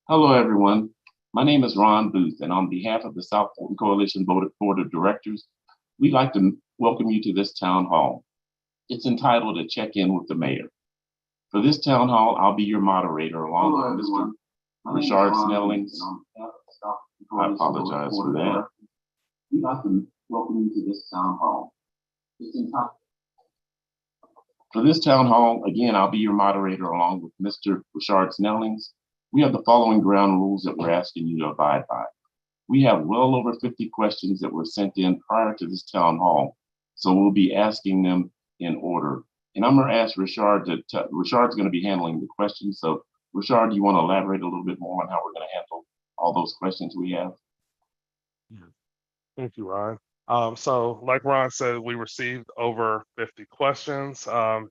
Hello, everyone. My name is Ron Booth, and on behalf of the South Fulton Coalition Board of Directors, we'd like to welcome you to this town hall. It's entitled A Check-In with the Mayor. For this town hall, I'll be your moderator along with Mr. Richard Snellings. I apologize for that. We'd like to welcome you to this town hall. For this town hall, again, I'll be your moderator along with Mr. Richard Snellings. We have the following ground rules that we're asking you to abide by. We have well over 50 questions that were sent in prior to this town hall, so we'll be asking them in order. And I'm going to ask Richard's going to be handling the questions. So, Richard, do you want to elaborate a little bit more on how we're going to handle all those questions we have? Yeah. Thank you, Ron. So like Ron said, we received over 50 questions.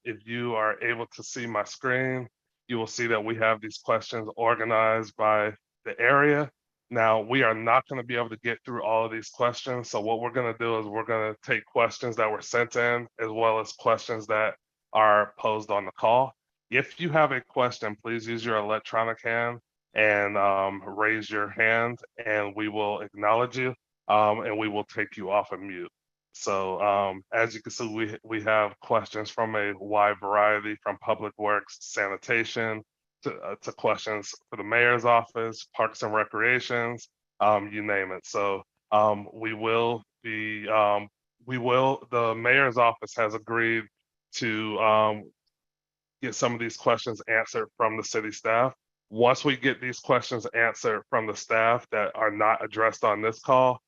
If you are able to see my screen, you will see that we have these questions organized by the area. Now, we are not going to be able to get through all of these questions. So what we're going to do is we're going to take questions that were sent in as well as questions that are posed on the call. If you have a question, please use your electronic hand and raise your hand, and we will acknowledge you, and we will take you off of mute. So as you can see, we have questions from a wide variety, from public works, sanitation, to questions for the mayor's office, parks and recreations, you name it. So the mayor's office has agreed to get some of these questions answered from the city staff. Once we get these questions answered from the staff that are not addressed on this call,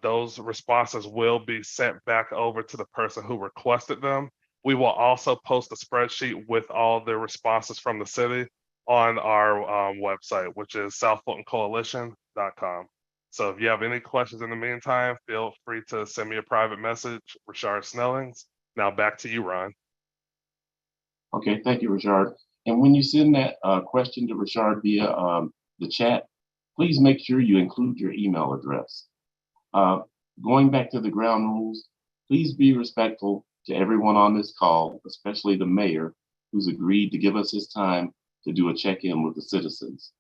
those responses will be sent back over to the person who requested them. We will also post a spreadsheet with all the responses from the city on our website, which is southfultoncoalition.com. So if you have any questions in the meantime, feel free to send me a private message, Richard Snellings. Now back to you, Ron. Okay, thank you, Richard. And when you send that question to Richard via the chat, please make sure you include your email address. Going back to the ground rules, please be respectful to everyone on this call, especially the mayor, who's agreed to give us his time to do a check-in with the citizens.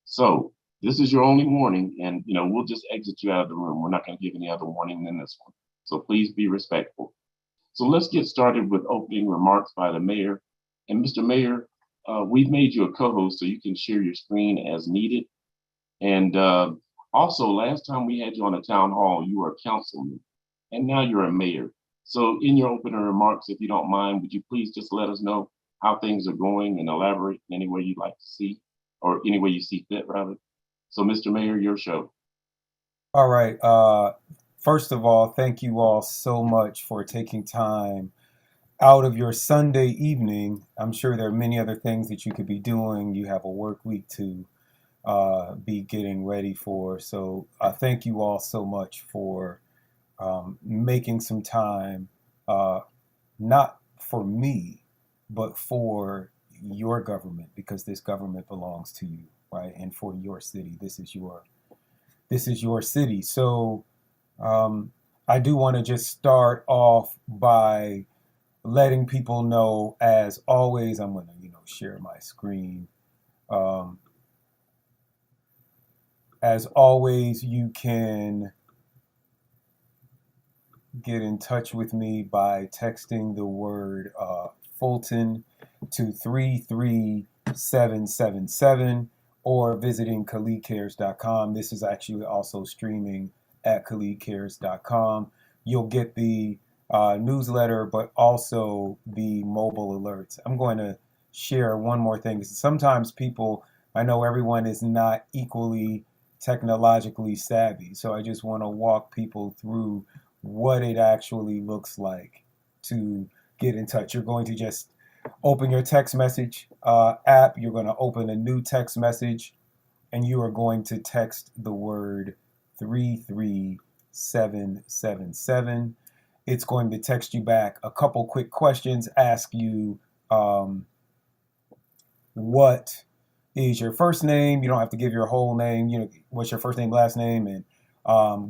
So this is your only warning, and we'll just exit you out of the room. We're not going to give any other warning than this one. So please be respectful. So let's get started with opening remarks by the mayor. And Mr. Mayor, we've made you a co-host so you can share your screen as needed. And also, last time we had you on a town hall, you were a councilman, and now you're a mayor. So in your opening remarks, if you don't mind, would you please just let us know how things are going and elaborate in any way you'd like to see, or any way you see fit, rather. So, Mr. Mayor, your show. All right. First of all, thank you all so much for taking time out of your Sunday evening. I'm sure there are many other things that you could be doing. You have a work week to be getting ready for. So thank you all so much for making some time, not for me, but for your government, because this government belongs to you, right? And for your city, this is your city. So I do want to just start off by letting people know, as always, I'm going to, share my screen. As always, you can get in touch with me by texting the word Fulton to 33777 or visiting KhalidCares.com. This is actually also streaming at KhalidCares.com. You'll get the newsletter, but also the mobile alerts. I'm going to share one more thing. Sometimes I know everyone is not equally technologically savvy, so I just want to walk people through what it actually looks like to get in touch. You're going to just open your text message app. You're going to open a new text message, and you are going to text the word 33777. It's going to text you back a couple quick questions, ask you what is your first name. You don't have to give your whole name. What's your first name, last name, and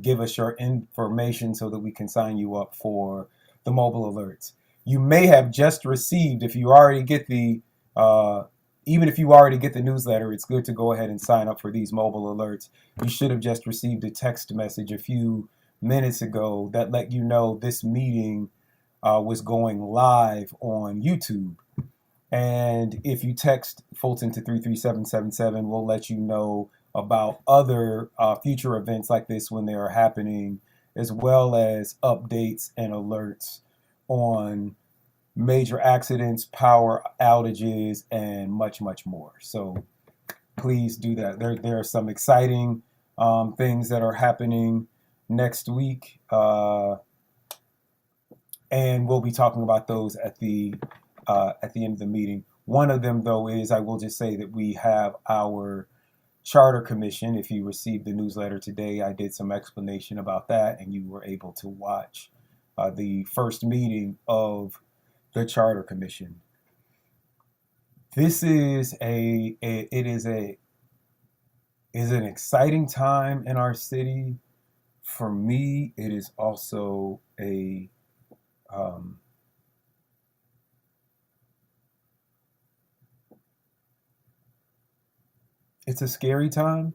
give us your information so that we can sign you up for the mobile alerts. You may have just received, if you already get the even if you already get the newsletter, it's good to go ahead and sign up for these mobile alerts. You should have just received a text message a few minutes ago that let you know this meeting was going live on YouTube. And if you text Fulton to 33777, we'll let you know about other future events like this when they are happening, as well as updates and alerts on major accidents, power outages, and much, much more. So please do that. There are some exciting things that are happening next week, and we'll be talking about those at the end of the meeting. One of them, though, is I will just say that we have our Charter Commission. If you received the newsletter today, I did some explanation about that, and you were able to watch the first meeting of the Charter Commission. This is an exciting time in our city. For me, it is also it's a scary time.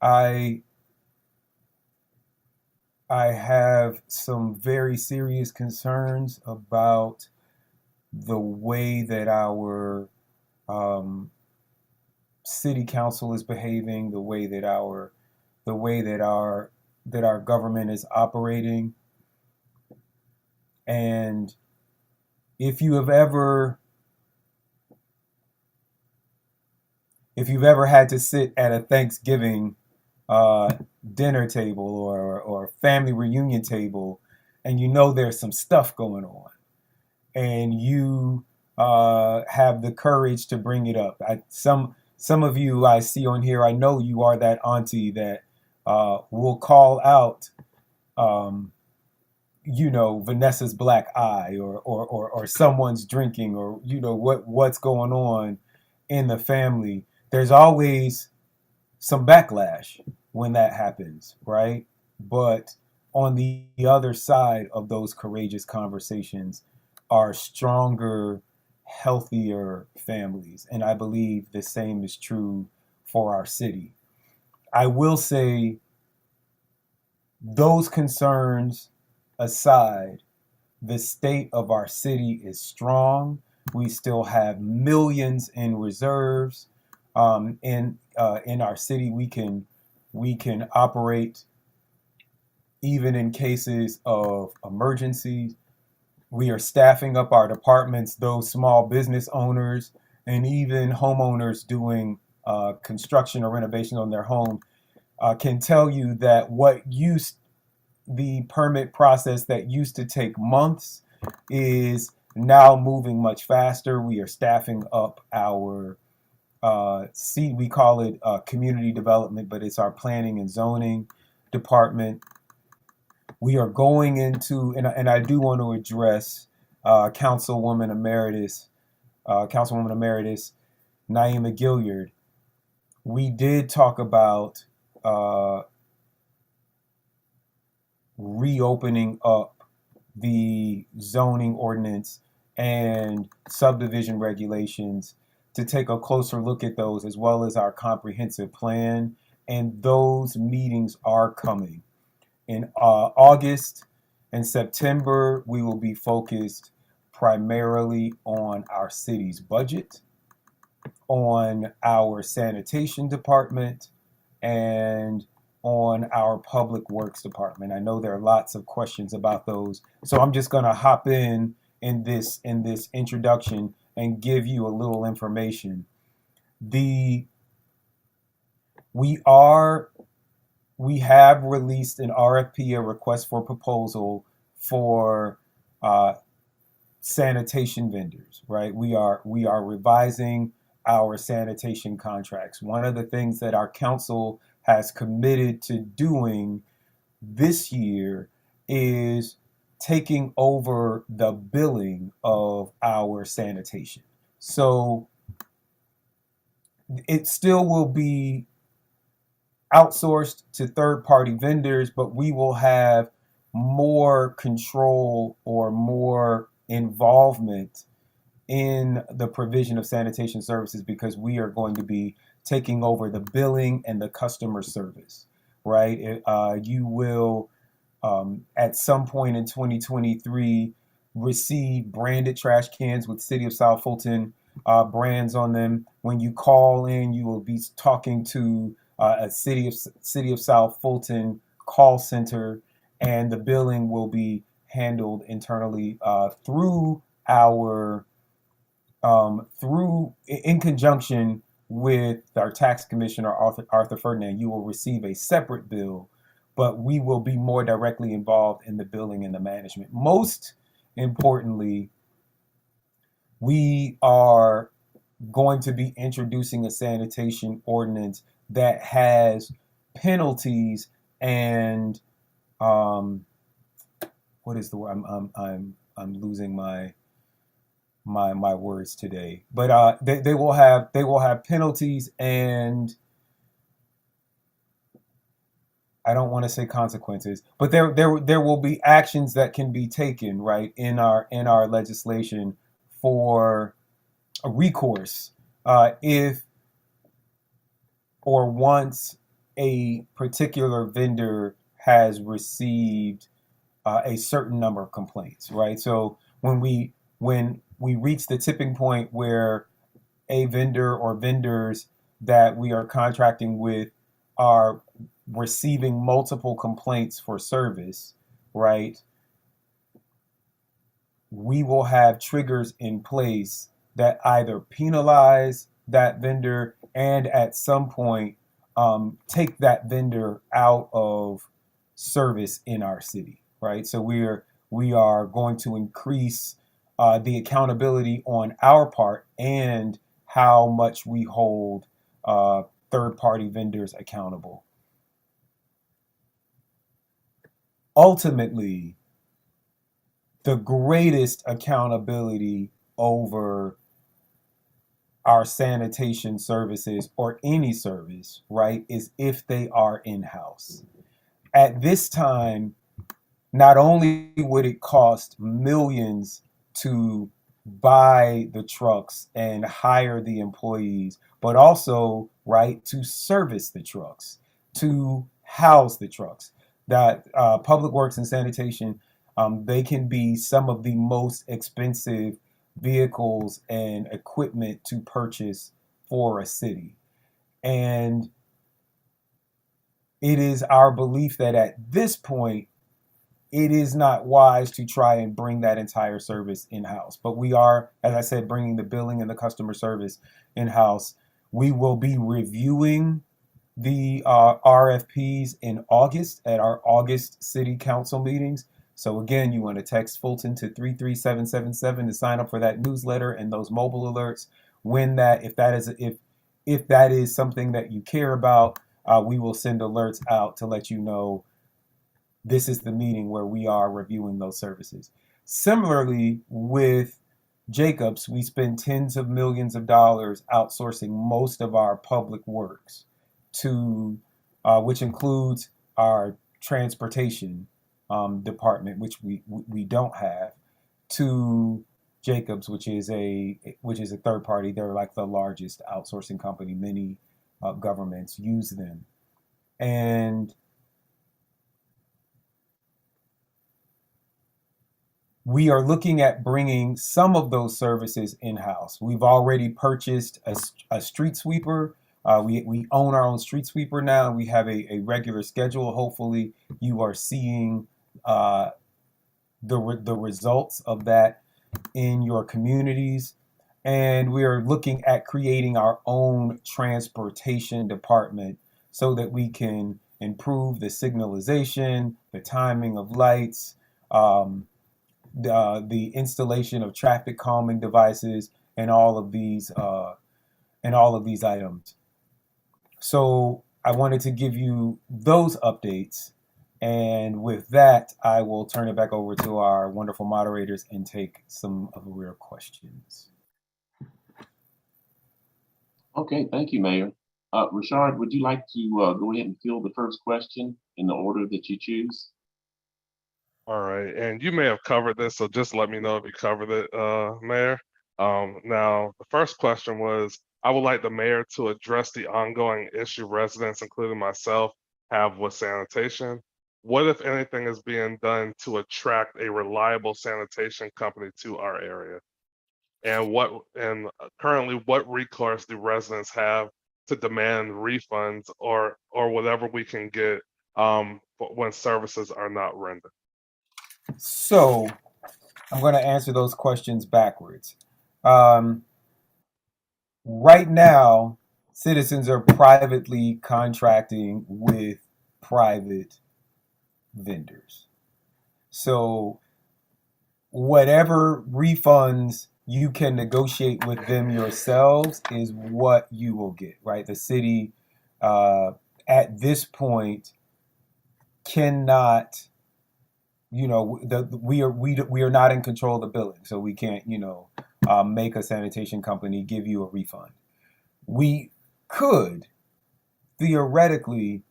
I have some very serious concerns about the way that our city council is behaving, the way that our government is operating. And if you've ever had to sit at a Thanksgiving dinner table or family reunion table, and you know there's some stuff going on, and you have the courage to bring it up. Some of you I see on here, I know you are that auntie that will call out, Vanessa's black eye, or someone's drinking, or what's going on in the family. There's always some backlash when that happens, right? But on the other side of those courageous conversations are stronger, healthier families. And I believe the same is true for our city. I will say, those concerns aside, the state of our city is strong. We still have millions in reserves. In our city, we can operate even in cases of emergencies. We are staffing up our departments. Those small business owners and even homeowners doing construction or renovation on their home can tell you that the permit process that used to take months is now moving much faster. We are staffing up our we call it community development, but it's our planning and zoning department. We are going into, and I do want to address Councilwoman Emeritus Naima Gilliard. We did talk about reopening up the zoning ordinance and subdivision regulations to take a closer look at those, as well as our comprehensive plan. And those meetings are coming. In August and September, we will be focused primarily on our city's budget, on our sanitation department, and on our public works department. I know there are lots of questions about those, so I'm just going to hop in this introduction and give you a little information. We have released an RFP, a request for proposal, for sanitation vendors, right? We are revising our sanitation contracts. One of the things that our council has committed to doing this year is taking over the billing of our sanitation. So it still will be outsourced to third-party vendors, but we will have more control or more involvement in the provision of sanitation services because we are going to be taking over the billing and the customer service, right? You will, at some point in 2023, receive branded trash cans with City of South Fulton brands on them. When you call in, you will be talking to a City of South Fulton call center, and the billing will be handled internally through our in conjunction with our tax commissioner, Arthur Ferdinand. You will receive a separate bill, but we will be more directly involved in the billing and the management. Most importantly, we are going to be introducing a sanitation ordinance that has penalties and what is the word? I'm losing my words today. But they will have penalties, and I don't want to say consequences, but there will be actions that can be taken, right, in our legislation for a recourse if or once a particular vendor has received a certain number of complaints, right? So when we reach the tipping point where a vendor or vendors that we are contracting with are receiving multiple complaints for service, right? We will have triggers in place that either penalize that vendor and at some point take that vendor out of service in our city, right? So we are going to increase the accountability on our part and how much we hold third-party vendors accountable. Ultimately, the greatest accountability over our sanitation services or any service, right, is if they are in-house. At this time, not only would it cost millions to buy the trucks and hire the employees, but also, right, to service the trucks, to house the trucks. That Public Works and Sanitation, they can be some of the most expensive vehicles and equipment to purchase for a city. And it is our belief that at this point, it is not wise to try and bring that entire service in-house. But we are, as I said, bringing the billing and the customer service in-house. We will be reviewing the RFPs in August at our August City Council meetings. So again, you want to text Fulton to 33777 to sign up for that newsletter and those mobile alerts. If that is something that you care about, we will send alerts out to let you know this is the meeting where we are reviewing those services. Similarly, with Jacobs, we spend tens of millions of dollars outsourcing most of our public works to, which includes our transportation department, which we don't have, to Jacobs, which is a third party. They're like the largest outsourcing company. Many governments use them, and we are looking at bringing some of those services in-house. We've already purchased a street sweeper. We own our own street sweeper now. We have a regular schedule. Hopefully, you are seeing the results of that in your communities. And we are looking at creating our own transportation department so that we can improve the signalization, the timing of lights, the installation of traffic calming devices, and all of these items. So I wanted to give you those updates, and with that, I will turn it back over to our wonderful moderators and take some of your questions. Okay, thank you, Mayor. Rashard, would you like to go ahead and field the first question in the order that you choose? All right, and you may have covered this, so just let me know if you covered it, Mayor. Now, the first question was, I would like the mayor to address the ongoing issue residents, including myself, have with sanitation. What, if anything, is being done to attract a reliable sanitation company to our area? And currently, what recourse do residents have to demand refunds or whatever we can get when services are not rendered? So I'm going to answer those questions backwards. Um, right now, citizens are privately contracting with private vendors. So whatever refunds you can negotiate with them yourselves is what you will get, right? The city at this point cannot, we are not in control of the billing, so we can't, make a sanitation company give you a refund. We could theoretically,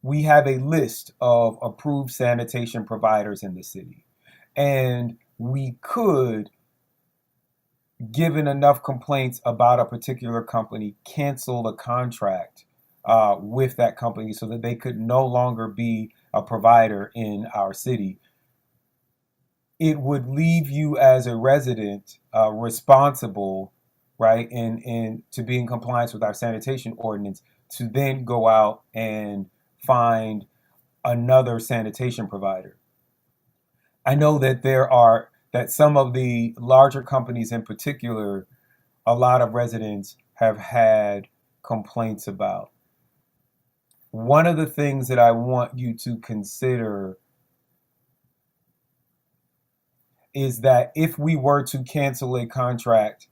we have a list of approved sanitation providers in the city, and we could, given enough complaints about a particular company, cancel the contract with that company so that they could no longer be a provider in our city. It would leave you as a resident responsible, right, and to be in compliance with our sanitation ordinance to then go out and find another sanitation provider. I know that some of the larger companies in particular, a lot of residents have had complaints about. One of the things that I want you to consider is that if we were to cancel a contract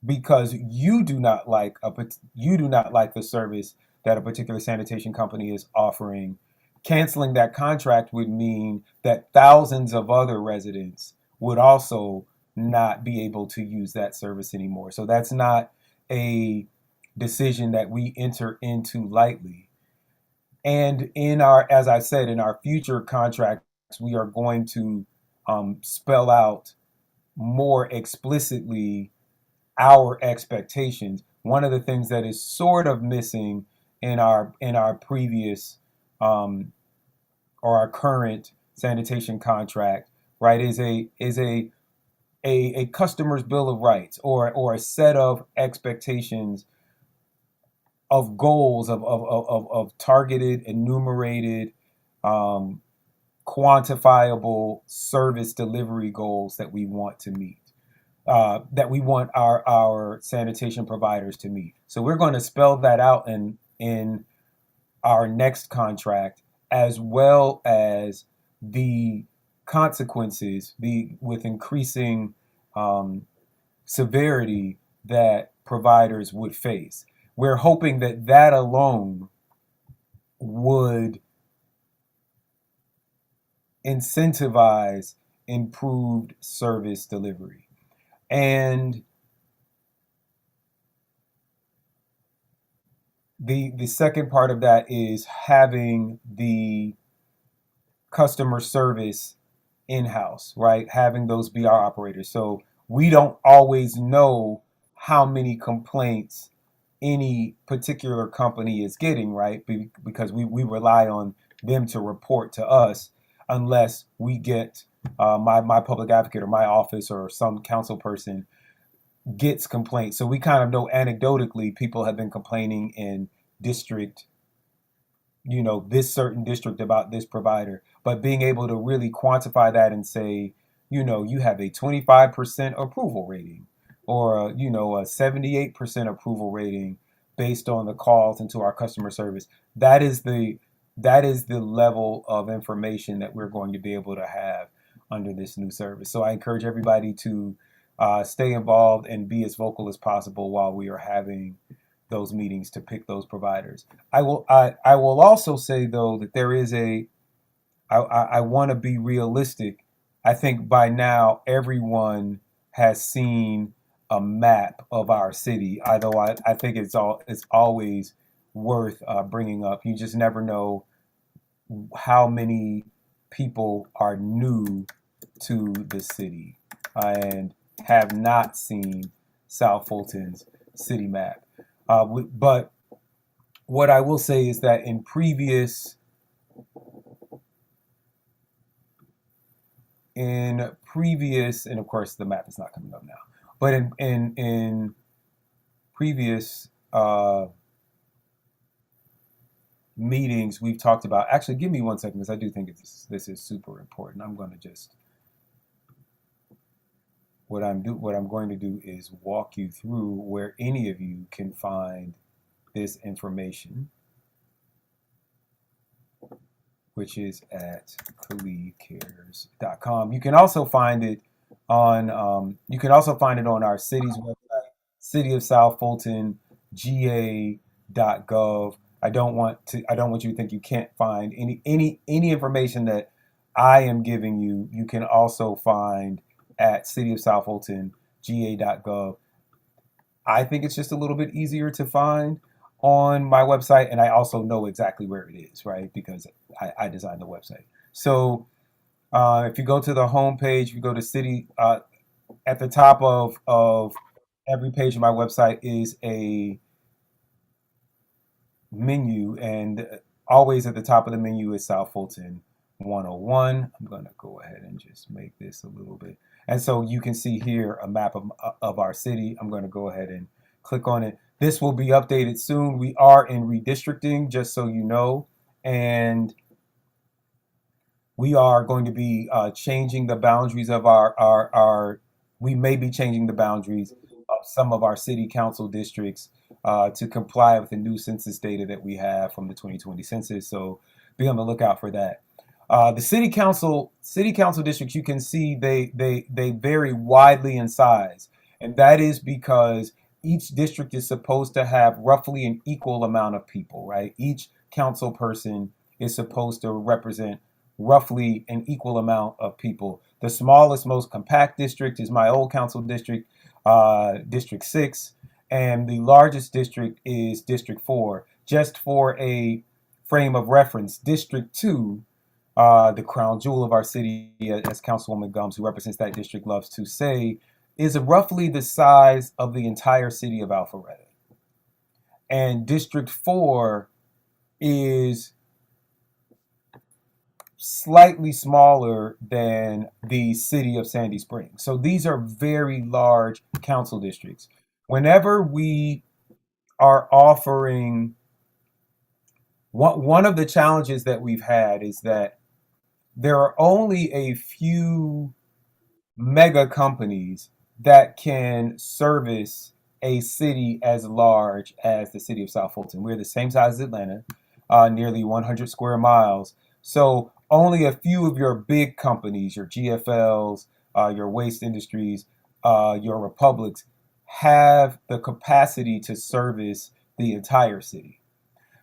because you do not like the service that a particular sanitation company is offering, canceling that contract would mean that thousands of other residents would also not be able to use that service anymore. So that's not a decision that we enter into lightly. And as I said, in our future contracts, we are going to spell out more explicitly our expectations. One of the things that is sort of missing in our previous or our current sanitation contract, right, is a customer's bill of rights or a set of expectations of goals of targeted, enumerated, quantifiable service delivery goals that we want to meet, that we want our sanitation providers to meet. So we're going to spell that out in our next contract, as well as the consequences, with increasing severity that providers would face. We're hoping that alone would incentivize improved service delivery. And the second part of that is having the customer service in-house, right? Having those be our operators. So we don't always know how many complaints any particular company is getting, right? Because we rely on them to report to us unless we get my public advocate or my office or some council person gets complaints. So we kind of know anecdotally people have been complaining in district, this certain district about this provider. But being able to really quantify that and say, you have a 25% approval rating or a 78% approval rating based on the calls into our customer service. That is the level of information that we're going to be able to have under this new service. So I encourage everybody to stay involved and be as vocal as possible while we are having those meetings to pick those providers. I will also say, though, that there is I want to be realistic. I think by now everyone has seen a map of our city. Although I think it's always worth bringing up. You just never know how many people are new to the city, and have not seen South Fulton's city map. But what I will say is that in previous and of course the map is not coming up now, but in previous meetings we've talked about, actually give me 1 second because I do think this is super important. I'm going to just what I'm going to do is walk you through where any of you can find this information, which is at khalidcares.com. You can also find it on our city's website, City of South Fulton, ga.gov. I don't want you to think you can't find any information that I am giving you. You can also find at City of South Fulton, ga.gov. I think it's just a little bit easier to find on my website, and I also know exactly where it is, right? Because I designed the website. So if you go to the home page, you go to city, at the top of every page of my website is a menu, and always at the top of the menu is South Fulton 101. I'm going to go ahead and just make this a little bit. And so you can see here a map of our city. I'm going to go ahead and click on it. This will be updated soon. We are in redistricting, just so you know, and we are going to be changing the boundaries of we may be changing the boundaries of some of our city council districts to comply with the new census data that we have from the 2020 census. So be on the lookout for that. The city council districts, you can see they vary widely in size, and that is because each district is supposed to have roughly an equal amount of people, right? Each council person is supposed to represent roughly an equal amount of people. The smallest, most compact district is my old council district, District 6, and the largest district is District 4. Just for a frame of reference, District 2, the crown jewel of our city, as Councilwoman Gums, who represents that district, loves to say, is roughly the size of the entire city of Alpharetta. And District 4 is slightly smaller than the city of Sandy Springs. So these are very large council districts. Whenever we are offering, one of the challenges that we've had is that there are only a few mega companies that can service a city as large as the city of South Fulton. We're the same size as Atlanta, nearly 100 square miles. So only a few of your big companies, your GFLs, your waste industries, your Republics, have the capacity to service the entire city.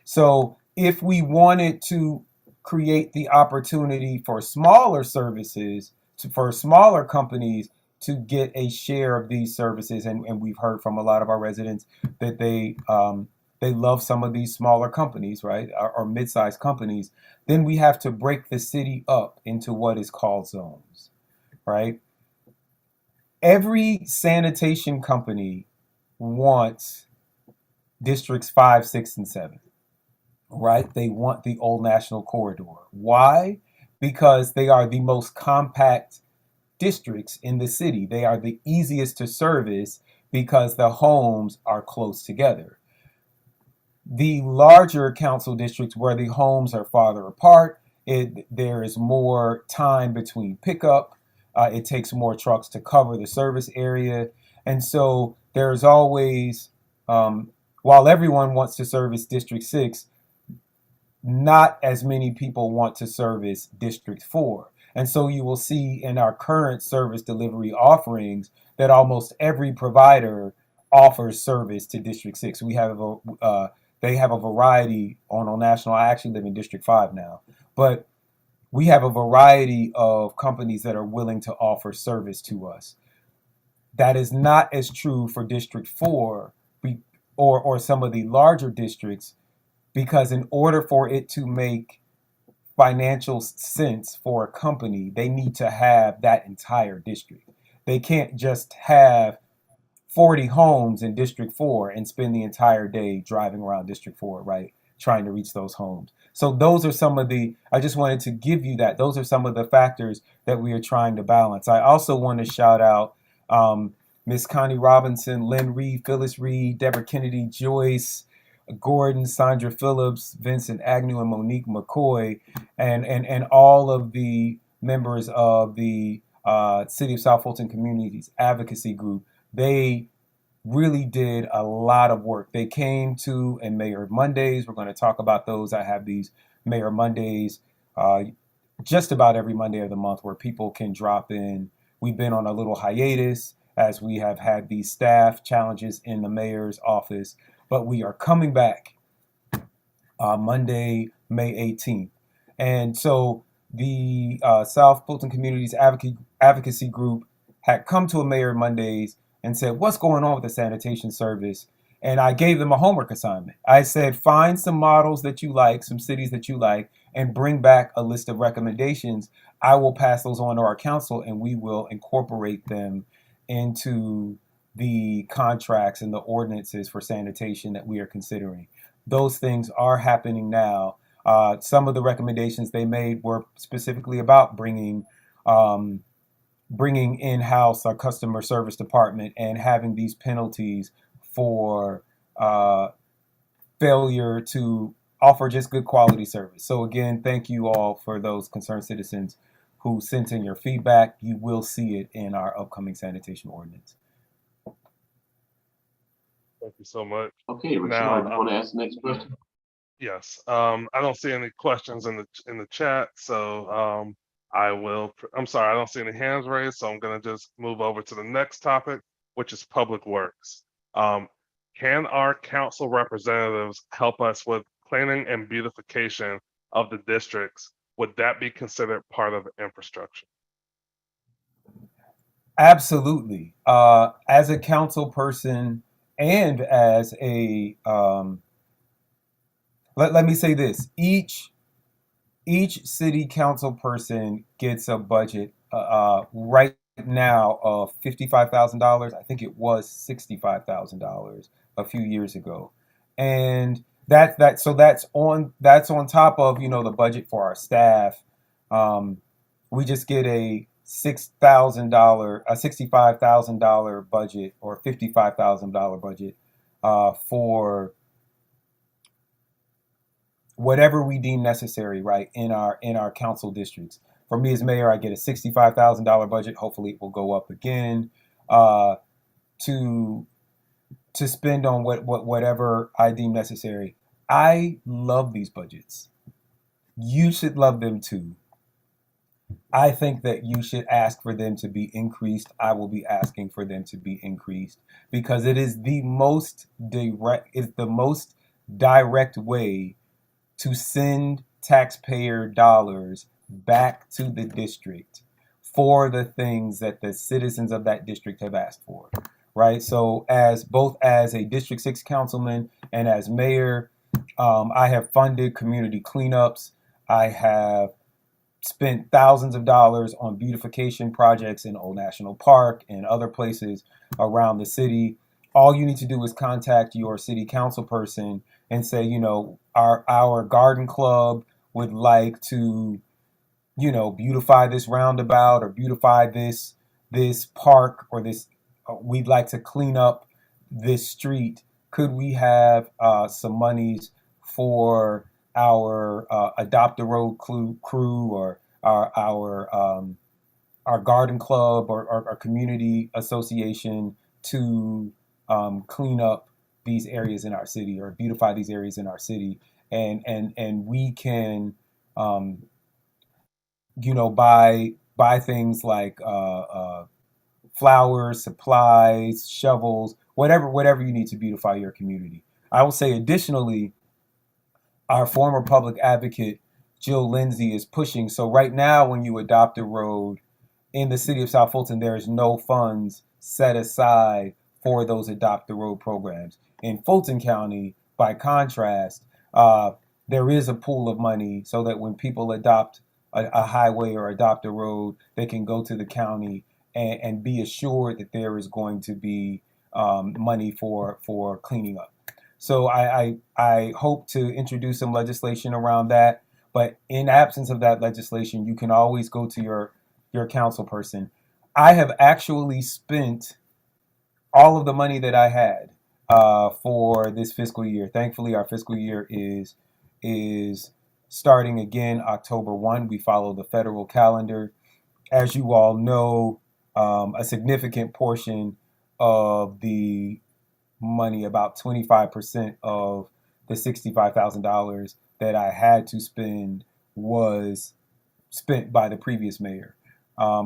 So if we wanted to create the opportunity for smaller services, for smaller companies to get a share of these services, and we've heard from a lot of our residents that they love some of these smaller companies, right, or mid-sized companies, then we have to break the city up into what is called zones, right? Every sanitation company wants districts 5, 6, and 7, right? They want the Old National Corridor. Why? Because they are the most compact districts in the city. They are the easiest to service because the homes are close together. The larger council districts where the homes are farther apart, there is more time between pickup. It takes more trucks to cover the service area. And so there's always, while everyone wants to service District 6, not as many people want to service District 4. And so you will see in our current service delivery offerings that almost every provider offers service to District 6. They have a variety on national. I actually live in District 5 now, but we have a variety of companies that are willing to offer service to us. That is not as true for District 4 or some of the larger districts, because in order for it to make financial sense for a company, they need to have that entire district. They can't just have 40 homes in District 4 and spend the entire day driving around District 4, right? Trying to reach those homes. So those are some of I just wanted to give you that. Those are some of the factors that we are trying to balance. I also want to shout out Miss Connie Robinson, Lynn Reed, Phyllis Reed, Deborah Kennedy, Joyce Gordon, Sandra Phillips, Vincent Agnew, and Monique McCoy, and all of the members of the City of South Fulton Communities Advocacy Group. They really did a lot of work. They came to and Mayor Mondays. We're going to talk about those. I have these Mayor Mondays just about every Monday of the month where people can drop in. We've been on a little hiatus as we have had these staff challenges in the mayor's office, but we are coming back Monday, May 18th. And so the South Fulton Communities Advocacy Group had come to a Mayor Mondays and said, what's going on with the sanitation service? And I gave them a homework assignment. I said, find some models that you like, some cities that you like, and bring back a list of recommendations. I will pass those on to our council and we will incorporate them into the contracts and the ordinances for sanitation that we are considering. Those things are happening now. Some of the recommendations they made were specifically about bringing in-house our customer service department and having these penalties for failure to offer just good quality service. So again, thank you all for those concerned citizens who sent in your feedback. You will see it in our upcoming sanitation ordinance. Thank you so much. Okay, Rashard, Now, you want to ask the next question? Yes, I don't see any questions in the chat, so I will. I'm sorry, I don't see any hands raised, so I'm going to just move over to the next topic, which is public works. Can our council representatives help us with cleaning and beautification of the districts? Would that be considered part of infrastructure? Absolutely. As a council person and as a let me say this: each city council person gets a budget right now of $55,000. I think it was $65,000 a few years ago, and that's on top of the budget for our staff. We just get a $65,000 budget or $55,000 budget for whatever we deem necessary, right, in our council districts. For me as mayor, I get a $65,000 budget. Hopefully, it will go up again to spend on whatever I deem necessary. I love these budgets. You should love them too. I think that you should ask for them to be increased. I will be asking for them to be increased because it is the most direct way to send taxpayer dollars back to the district for the things that the citizens of that district have asked for, right? So both as a District 6 councilman and as mayor, I have funded community cleanups. I have spent thousands of dollars on beautification projects in Old National Park and other places around the city. All you need to do is contact your city council person and say, our garden club would like to, beautify this roundabout or beautify this park or this. We'd like to clean up this street. Could we have some monies for our Adopt a Road crew or our garden club or our community association to clean up these areas in our city or beautify these areas in our city, and we can buy things like flowers, supplies, shovels, whatever you need to beautify your community. I will say additionally, our former public advocate Jill Lindsay is pushing. So right now, when you adopt a road in the city of South Fulton, there is no funds set aside for those adopt the road programs. In Fulton County, by contrast, there is a pool of money so that when people adopt a highway or adopt a road, they can go to the county and be assured that there is going to be money for cleaning up. So I hope to introduce some legislation around that. But in absence of that legislation, you can always go to your council person. I have actually spent all of the money that I had for this fiscal year. Thankfully, our fiscal year is starting again October 1. We follow the federal calendar. As you all know, a significant portion of the money, about 25% of the $65,000 that I had to spend, was spent by the previous mayor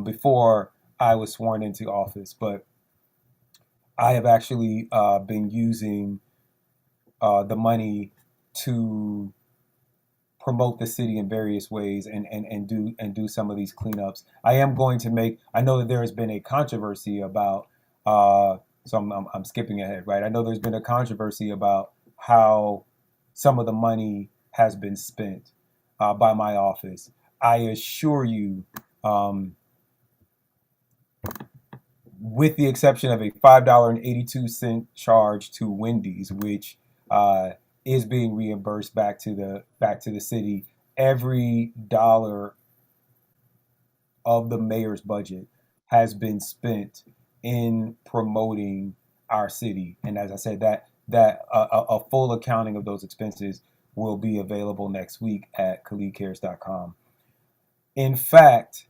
before I was sworn into office. But I have actually been using the money to promote the city in various ways and do some of these cleanups. I am going to make. I know that there has been a controversy about. So I'm skipping ahead, right? I know there's been a controversy about how some of the money has been spent by my office. I assure you, with the exception of a $5.82 charge to Wendy's, which is being reimbursed back to the city, every dollar of the mayor's budget has been spent in promoting our city. And as I said, that a full accounting of those expenses will be available next week at khalidcares.com. In fact,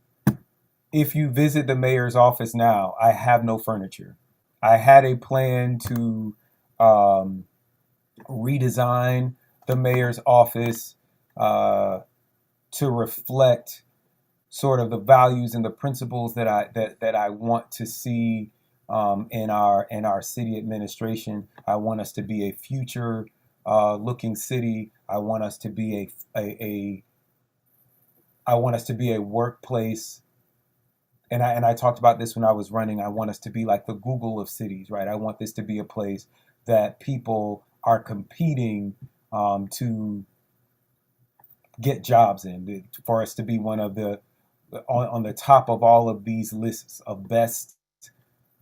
if you visit the mayor's office now, I have no furniture. I had a plan to redesign the mayor's office to reflect sort of the values and the principles that I want to see in our city administration. I want us to be a future looking city. I want us to be a workplace. And I talked about this when I was running. I want us to be like the Google of cities, right? I want this to be a place that people are competing to get jobs in, for us to be one of the on the top of all of these lists of best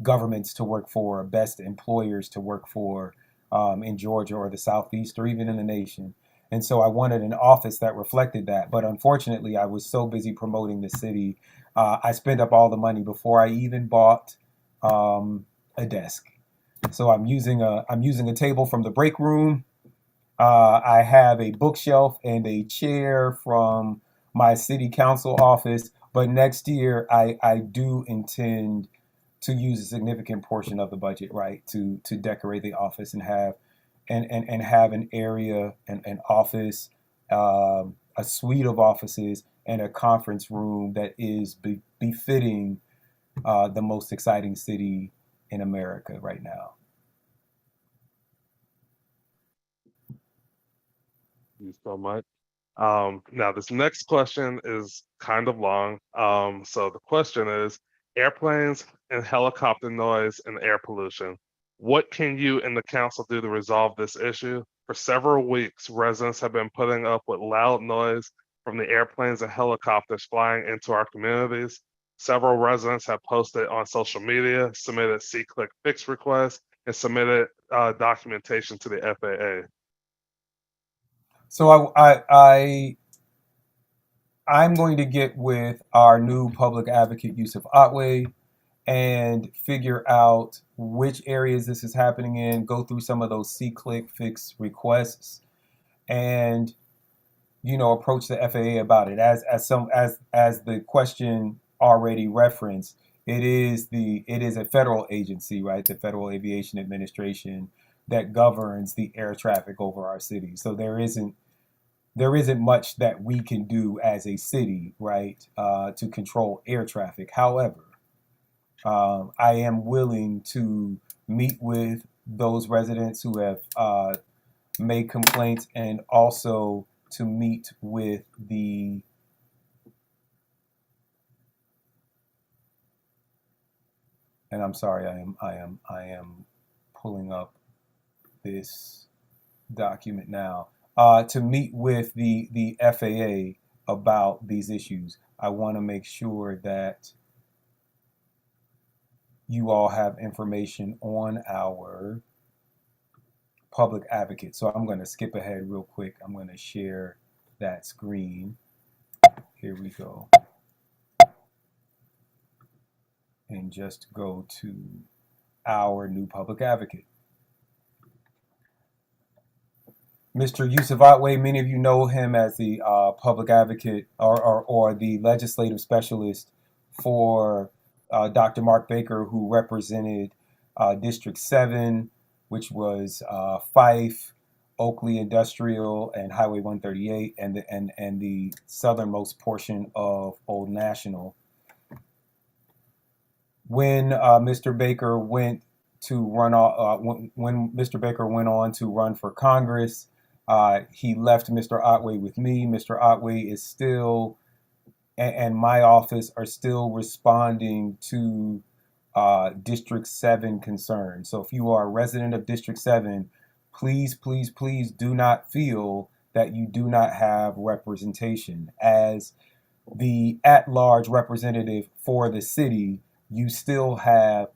governments to work for, best employers to work for in Georgia or the Southeast or even in the nation. And so I wanted an office that reflected that. But unfortunately, I was so busy promoting the city. I spent up all the money before I even bought a desk. So I'm using a table from the break room. I have a bookshelf and a chair from my city council office. But next year, I do intend to use a significant portion of the budget, right, to decorate the office and have have an area, an office, a suite of offices, and a conference room that is befitting the most exciting city in America right now. Thank you so much. Now, this next question is kind of long. So the question is, airplanes and helicopter noise and air pollution. What can you and the council do to resolve this issue? For several weeks, residents have been putting up with loud noise from the airplanes and helicopters flying into our communities. Several residents have posted on social media, submitted C-Click fix requests, and submitted documentation to the FAA. So I'm going to get with our new public advocate, Yusuf Otway, and figure out which areas this is happening in, go through some of those C-Click fix requests, and approach the FAA about it. As the question already referenced, it is a federal agency, right? The Federal Aviation Administration that governs the air traffic over our city. So there isn't much that we can do as a city, right, to control air traffic. However, I am willing to meet with those residents who have made complaints, and also to meet with the and I'm sorry, I am pulling up this document now, to meet with the FAA about these issues. I want to make sure that you all have information on our public advocate. So I'm going to skip ahead real quick. I'm going to share that screen. Here we go. And just go to our new public advocate. Mr. Yusuf Otway, many of you know him as the public advocate or the legislative specialist for Dr. Mark Baker, who represented District 7, which was Fife, Oakley Industrial, and Highway 138, and the southernmost portion of Old National. When Mr. Baker went to run, when Mr. Baker went on to run for Congress, he left Mr. Otway with me. Mr. Otway is still, and my office are still responding to District 7 concerns. So if you are a resident of District 7, please, please, please do not feel that you do not have representation. As the at-large representative for the city, you still have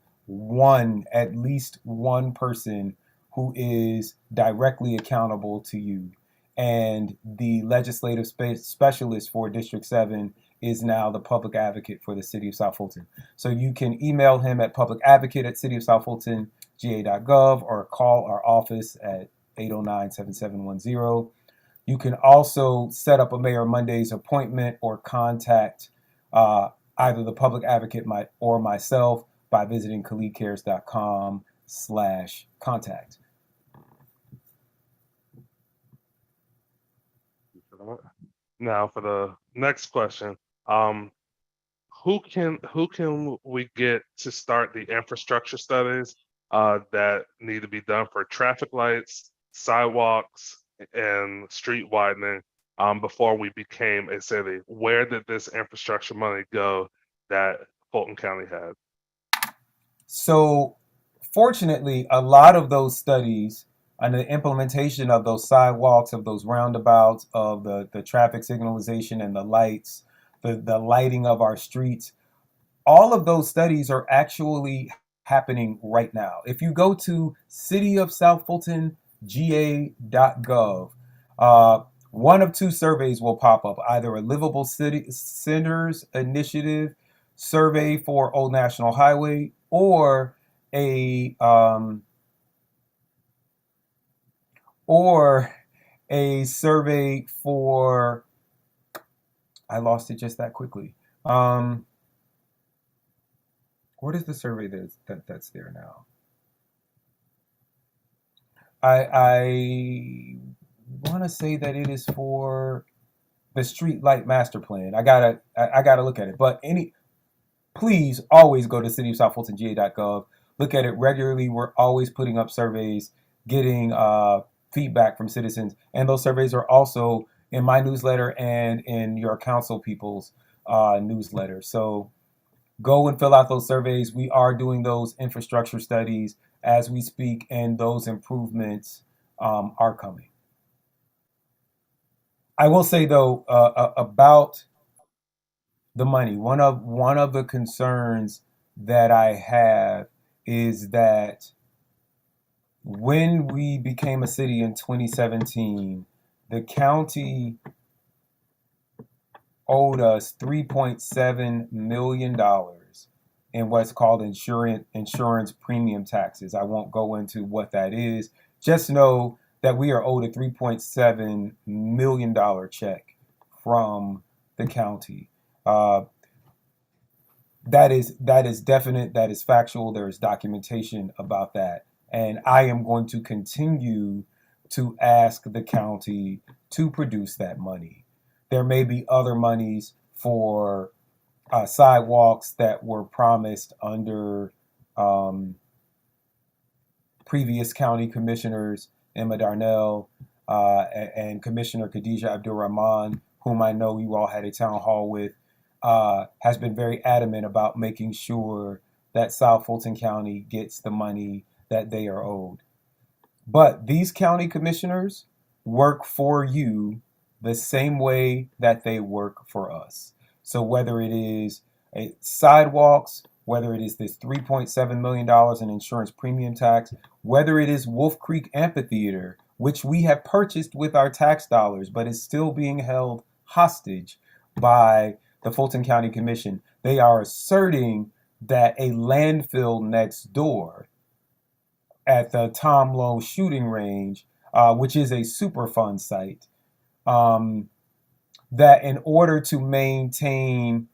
at least one person who is directly accountable to you. And the legislative specialist for District 7 is now the public advocate for the city of South Fulton. So you can email him at publicadvocate@cityofsouthfulton.ga.gov or call our office at 809-7710. You can also set up a Mayor Mondays appointment or contact either the public advocate or myself by visiting khalidcares.com/contact. Now for the next question, who can we get to start the infrastructure studies that need to be done for traffic lights, sidewalks, and street widening before we became a city? Where did this infrastructure money go that Fulton County had? So fortunately, a lot of those studies and the implementation of those sidewalks, of those roundabouts, of the traffic signalization and the lights, the lighting of our streets, all of those studies are actually happening right now. If you go to cityofsouthfultonga.gov, one of two surveys will pop up, either a Livable City Centers Initiative survey for Old National Highway or a survey for, I lost it just that quickly. What is the survey that's there now? I want to say that it is for the street light master plan. I gotta look at it. But please always go to cityofsouthfultonga.gov. Look at it regularly. We're always putting up surveys, getting feedback from citizens, and those surveys are also in my newsletter and in your council people's newsletter. So go and fill out those surveys. We are doing those infrastructure studies as we speak, and those improvements are coming. I will say though about the money. One of the concerns that I have is that when we became a city in 2017, the county owed us $3.7 million in what's called insurance premium taxes. I won't go into what that is. Just know that we are owed a $3.7 million check from the county. That is definite. That is factual. There is documentation about that. And I am going to continue to ask the county to produce that money. There may be other monies for sidewalks that were promised under previous county commissioners, Emma Darnell and Commissioner Khadijah Abdul-Rahman, whom I know you all had a town hall with, has been very adamant about making sure that South Fulton County gets the money that they are owed. But these county commissioners work for you the same way that they work for us. So whether it is sidewalks, whether it is this $3.7 million in insurance premium tax, whether it is Wolf Creek Amphitheater, which we have purchased with our tax dollars, but is still being held hostage by the Fulton County Commission. They are asserting that a landfill next door at the Tom Lowe shooting range, which is a Superfund site, that in order to maintain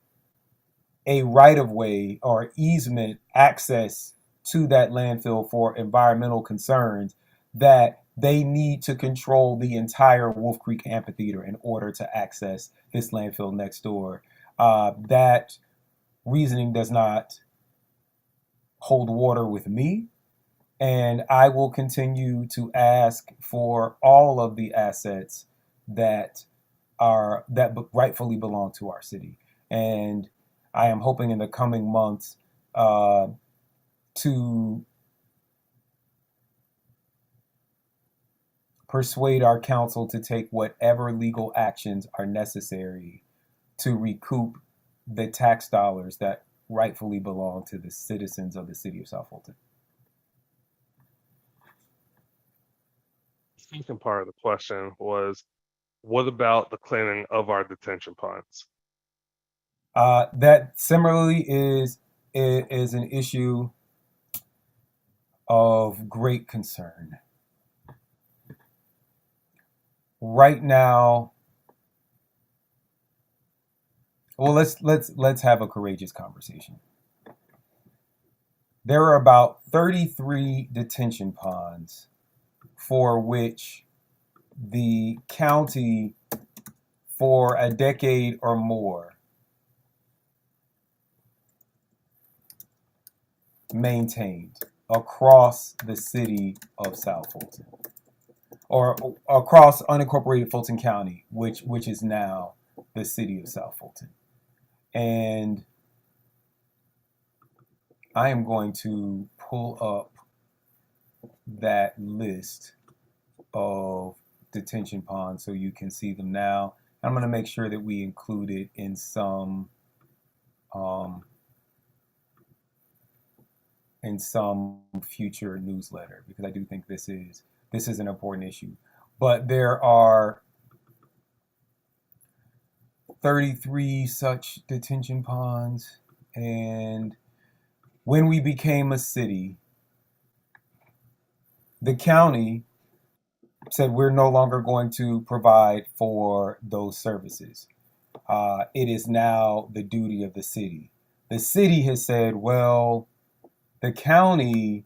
a right-of-way or easement access to that landfill for environmental concerns, that they need to control the entire Wolf Creek Amphitheater in order to access this landfill next door. That reasoning does not hold water with me, and I will continue to ask for all of the assets that rightfully belong to our city. And I am hoping in the coming months to persuade our council to take whatever legal actions are necessary to recoup the tax dollars that rightfully belong to the citizens of the city of South Fulton. The second part of the question was, what about the cleaning of our detention ponds? That similarly is an issue of great concern. Right now, well, let's have a courageous conversation. There are about 33 detention ponds for which the county, for a decade or more, maintained across the city of South Fulton, or across unincorporated Fulton County, which is now the city of South Fulton. And I am going to pull up that list of detention ponds so you can see them now. I'm going to make sure that we include it in some future newsletter, because I do think this is an important issue. But there are 33 such detention ponds, and when we became a city, the county said we're no longer going to provide for those services. It is now the duty of the city. The city has said, well, the county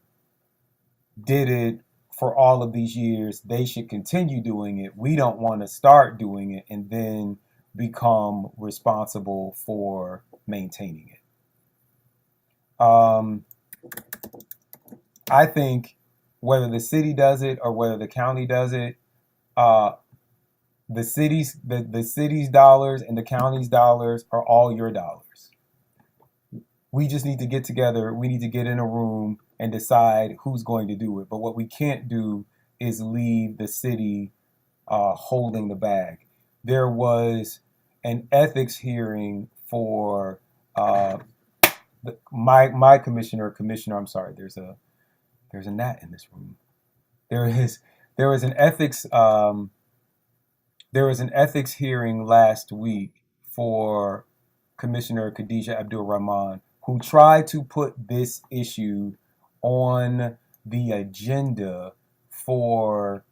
did it for all of these years. They should continue doing it. We don't want to start doing it and then become responsible for maintaining it. I think whether the city does it or whether the county does it, the city's dollars and the county's dollars are all your dollars. We just need to get together. We need to get in a room and decide who's going to do it. But what we can't do is leave the city holding the bag. There was an ethics hearing for my commissioner. I'm sorry. There's a gnat in this room. There was an ethics hearing last week for Commissioner Khadija Abdul-Rahman, who tried to put this issue on the agenda for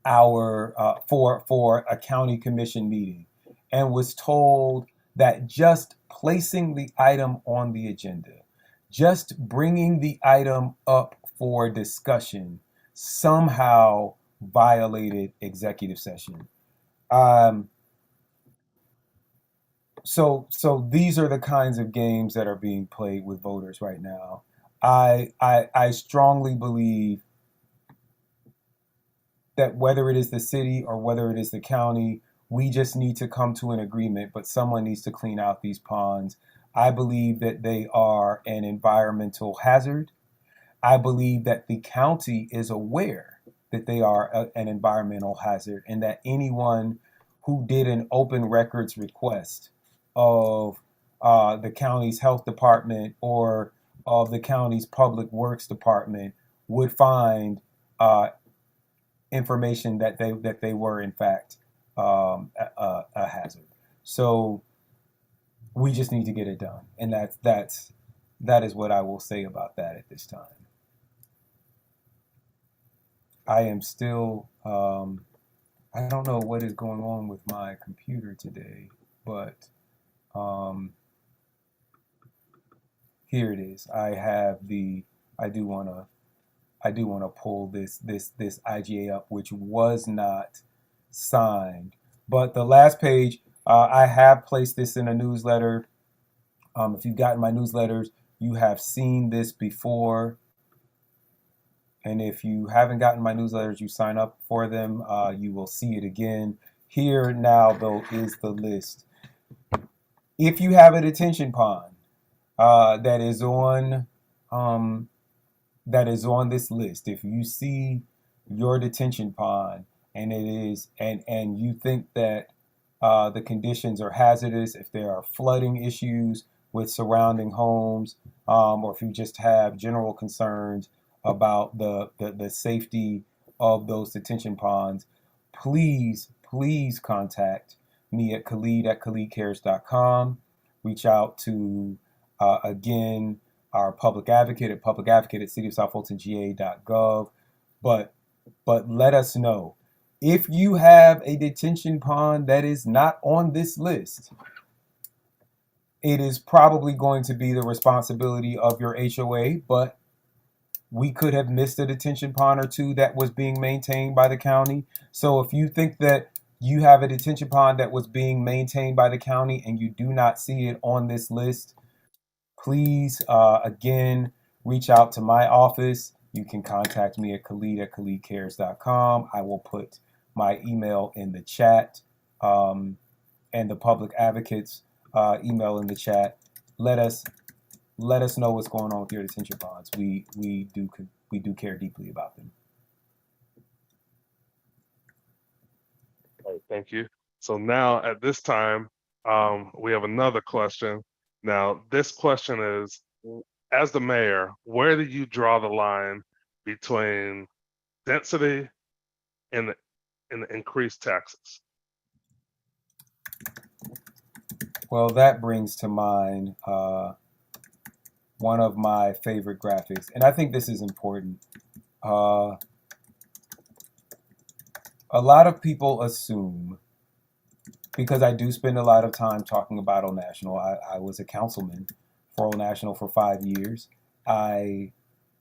our for a county commission meeting, and was told that just placing the item on the agenda, just bringing the item up for discussion, somehow violated executive session. So these are the kinds of games that are being played with voters right now. I strongly believe that whether it is the city or whether it is the county, we just need to come to an agreement, but someone needs to clean out these ponds. I believe that they are an environmental hazard. I believe that the county is aware that they are an environmental hazard, and that anyone who did an open records request of the county's health department or of the county's public works department would find information that they were in fact a hazard. So we just need to get it done, and that is what I will say about that at this time. I am still I don't know what is going on with my computer today, but here it is. I do want to pull this IGA up, which was not signed. But the last page, I have placed this in a newsletter. If you've gotten my newsletters, you have seen this before. And if you haven't gotten my newsletters, you sign up for them, you will see it again. Here now, though, is the list. If you have a detention pond that is on this list, if you see your detention pond and it is and you think that the conditions are hazardous, if there are flooding issues with surrounding homes, or if you just have general concerns about the safety of those detention ponds, please contact me at khalid@khalidcares.com. Reach out to, again, our public advocate at cityofsouthfultonga.gov. But let us know. If you have a detention pond that is not on this list, it is probably going to be the responsibility of your HOA, but we could have missed a detention pond or two that was being maintained by the county. So if you think that you have a detention pond that was being maintained by the county and you do not see it on this list, please, again, reach out to my office. You can contact me at khalid@khalidcares.com. I will put my email in the chat, and the public advocate's email in the chat. Let us know what's going on with your detention ponds. We do care deeply about them. All right, thank you. So now at this time, we have another question. Now, this question is, as the mayor, where do you draw the line between density and the increased taxes? Well, that brings to mind one of my favorite graphics, and I think this is important. A lot of people assume, because I do spend a lot of time talking about Old National, I was a councilman for Old National for 5 years. I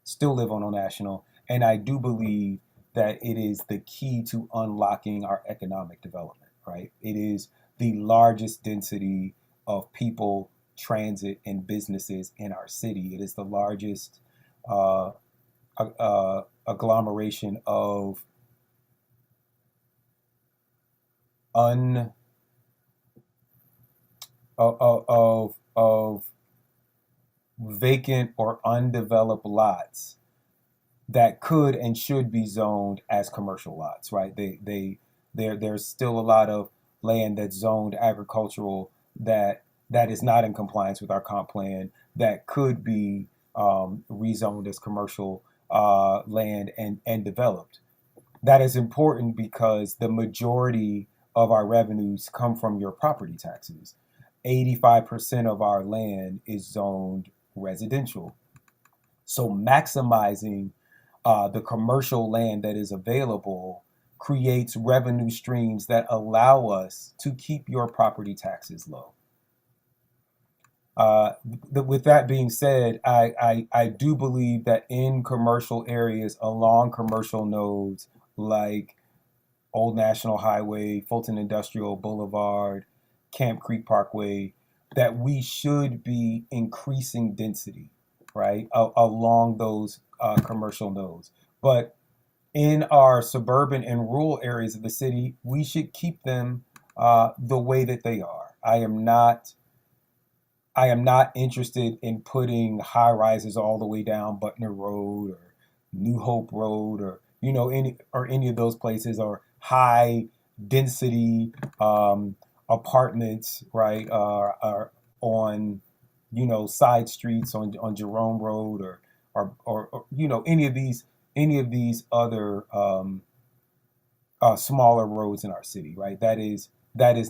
still live on Old National, and I do believe that it is the key to unlocking our economic development, right? It is the largest density of people, transit, and businesses in our city. It is the largest agglomeration of vacant or undeveloped lots that could and should be zoned as commercial lots, right? There's still a lot of land that's zoned agricultural that is not in compliance with our comp plan that could be rezoned as commercial land and developed. That is important because the majority of our revenues come from your property taxes. 85% of our land is zoned residential. So maximizing the commercial land that is available creates revenue streams that allow us to keep your property taxes low. With that being said, I do believe that in commercial areas along commercial nodes like Old National Highway, Fulton Industrial Boulevard, Camp Creek Parkway, that we should be increasing density, right, along those commercial nodes. But in our suburban and rural areas of the city, we should keep them the way that they are. I am not interested in putting high rises all the way down Butner Road or New Hope Road or any of those places, or high density apartments, right, on, side streets on Jerome Road or any of these other smaller roads in our city, right? That is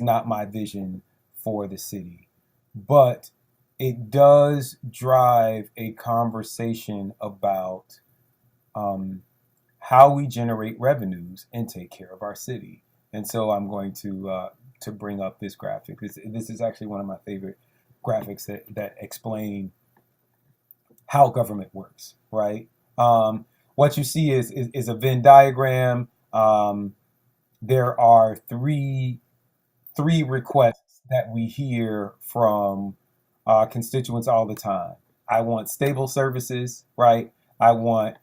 not my vision for the city, but it does drive a conversation about how we generate revenues and take care of our city. And so I'm going to bring up this graphic. This is actually one of my favorite graphics that explain how government works, right? What you see is a Venn diagram. There are three requests that we hear from constituents all the time. I want stable services, right? I want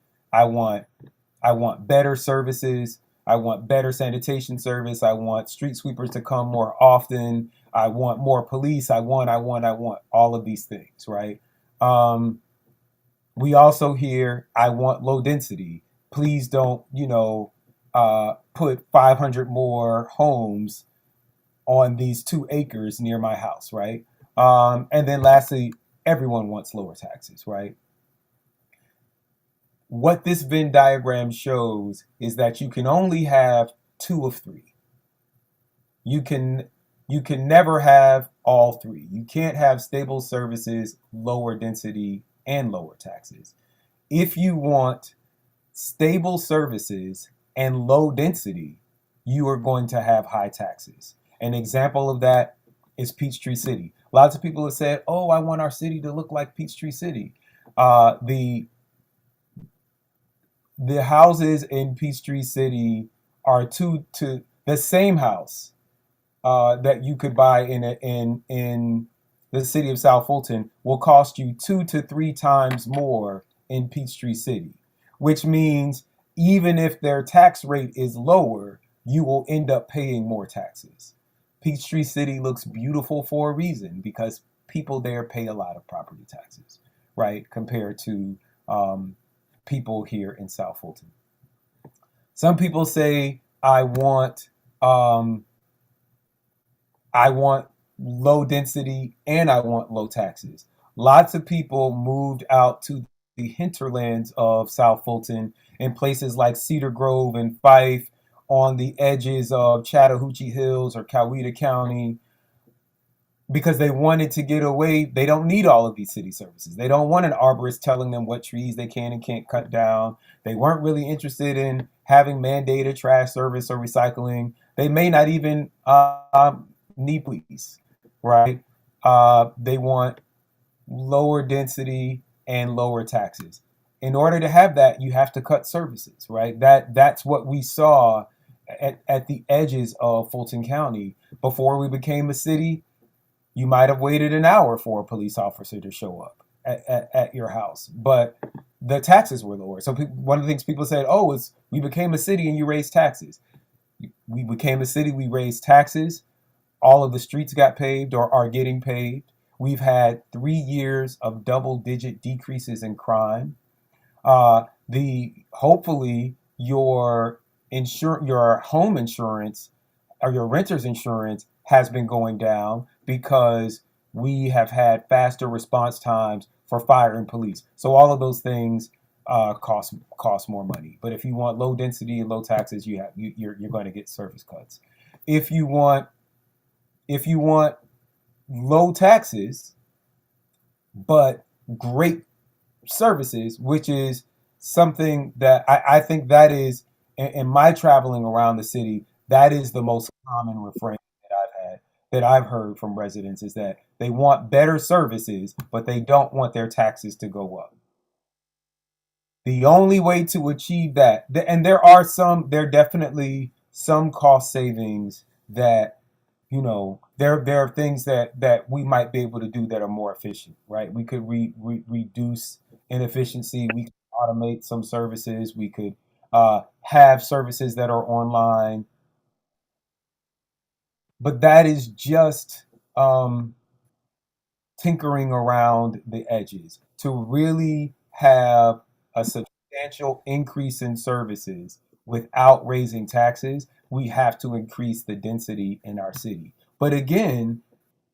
better services. I want better sanitation service. I want street sweepers to come more often. I want more police. I want all of these things, right? We also hear, I want low density. Please don't, put 500 more homes on these 2 acres near my house, right? And then lastly, everyone wants lower taxes, right? What this Venn diagram shows is that you can only have 2 of 3. You can never have all 3. You can't have stable services, lower density, and lower taxes. If you want stable services and low density, you are going to have high taxes. An example of that is Peachtree City. Lots of people have said, "Oh, I want our city to look like Peachtree City." The houses in Peachtree City are the same house that you could buy in the city of South Fulton will cost you 2 to 3 times more in Peachtree City, which means even if their tax rate is lower, you will end up paying more taxes. Peachtree City looks beautiful for a reason, because people there pay a lot of property taxes, right, compared to people here in South Fulton. Some people say, I want low density and I want low taxes. Lots of people moved out to the hinterlands of South Fulton in places like Cedar Grove and Fife, on the edges of Chattahoochee Hills or Coweta County, because they wanted to get away. They don't need all of these city services. They don't want an arborist telling them what trees they can and can't cut down. They weren't really interested in having mandated trash service or recycling. They may not even need police, right? They want lower density and lower taxes. In order to have that, you have to cut services, right? That's what we saw at the edges of Fulton County. Before we became a city, you might have waited an hour for a police officer to show up at your house, but the taxes were lower. So one of the things people said, "Oh, is we became a city and you raised taxes." We became a city, we raised taxes. All of the streets got paved or are getting paved. We've had 3 years of double-digit decreases in crime. Hopefully your home insurance or your renter's insurance has been going down because we have had faster response times for fire and police. So all of those things cost more money. But if you want low density and low taxes, you're going to get service cuts. If you want low taxes but great services, which is something that I think that is, in my traveling around the city, that is the most common refrain that I've heard from residents, is that they want better services, but they don't want their taxes to go up. The only way to achieve that, and there are definitely some cost savings that, there are things that we might be able to do that are more efficient, right? We could reduce inefficiency. We could automate some services. We could have services that are online. But that is just tinkering around the edges. To really have a substantial increase in services without raising taxes, we have to increase the density in our city. But again,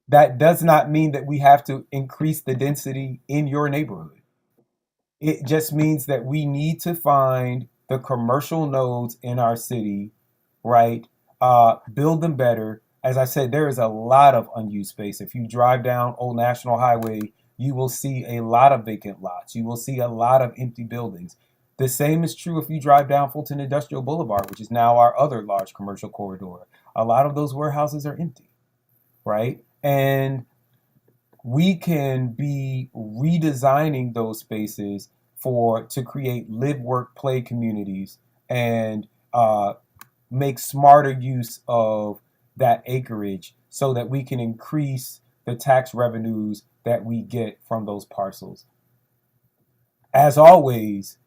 That does not mean that we have to increase the density in your neighborhood. It just means that we need to find the commercial nodes in our city, right? Build them better. As I said, there is a lot of unused space. If you drive down Old National Highway, you will see a lot of vacant lots. You will see a lot of empty buildings. The same is true if you drive down Fulton Industrial Boulevard, which is now our other large commercial corridor. A lot of those warehouses are empty, right? And we can be redesigning those spaces to create live, work, play communities and make smarter use of that acreage so that we can increase the tax revenues that we get from those parcels. As always,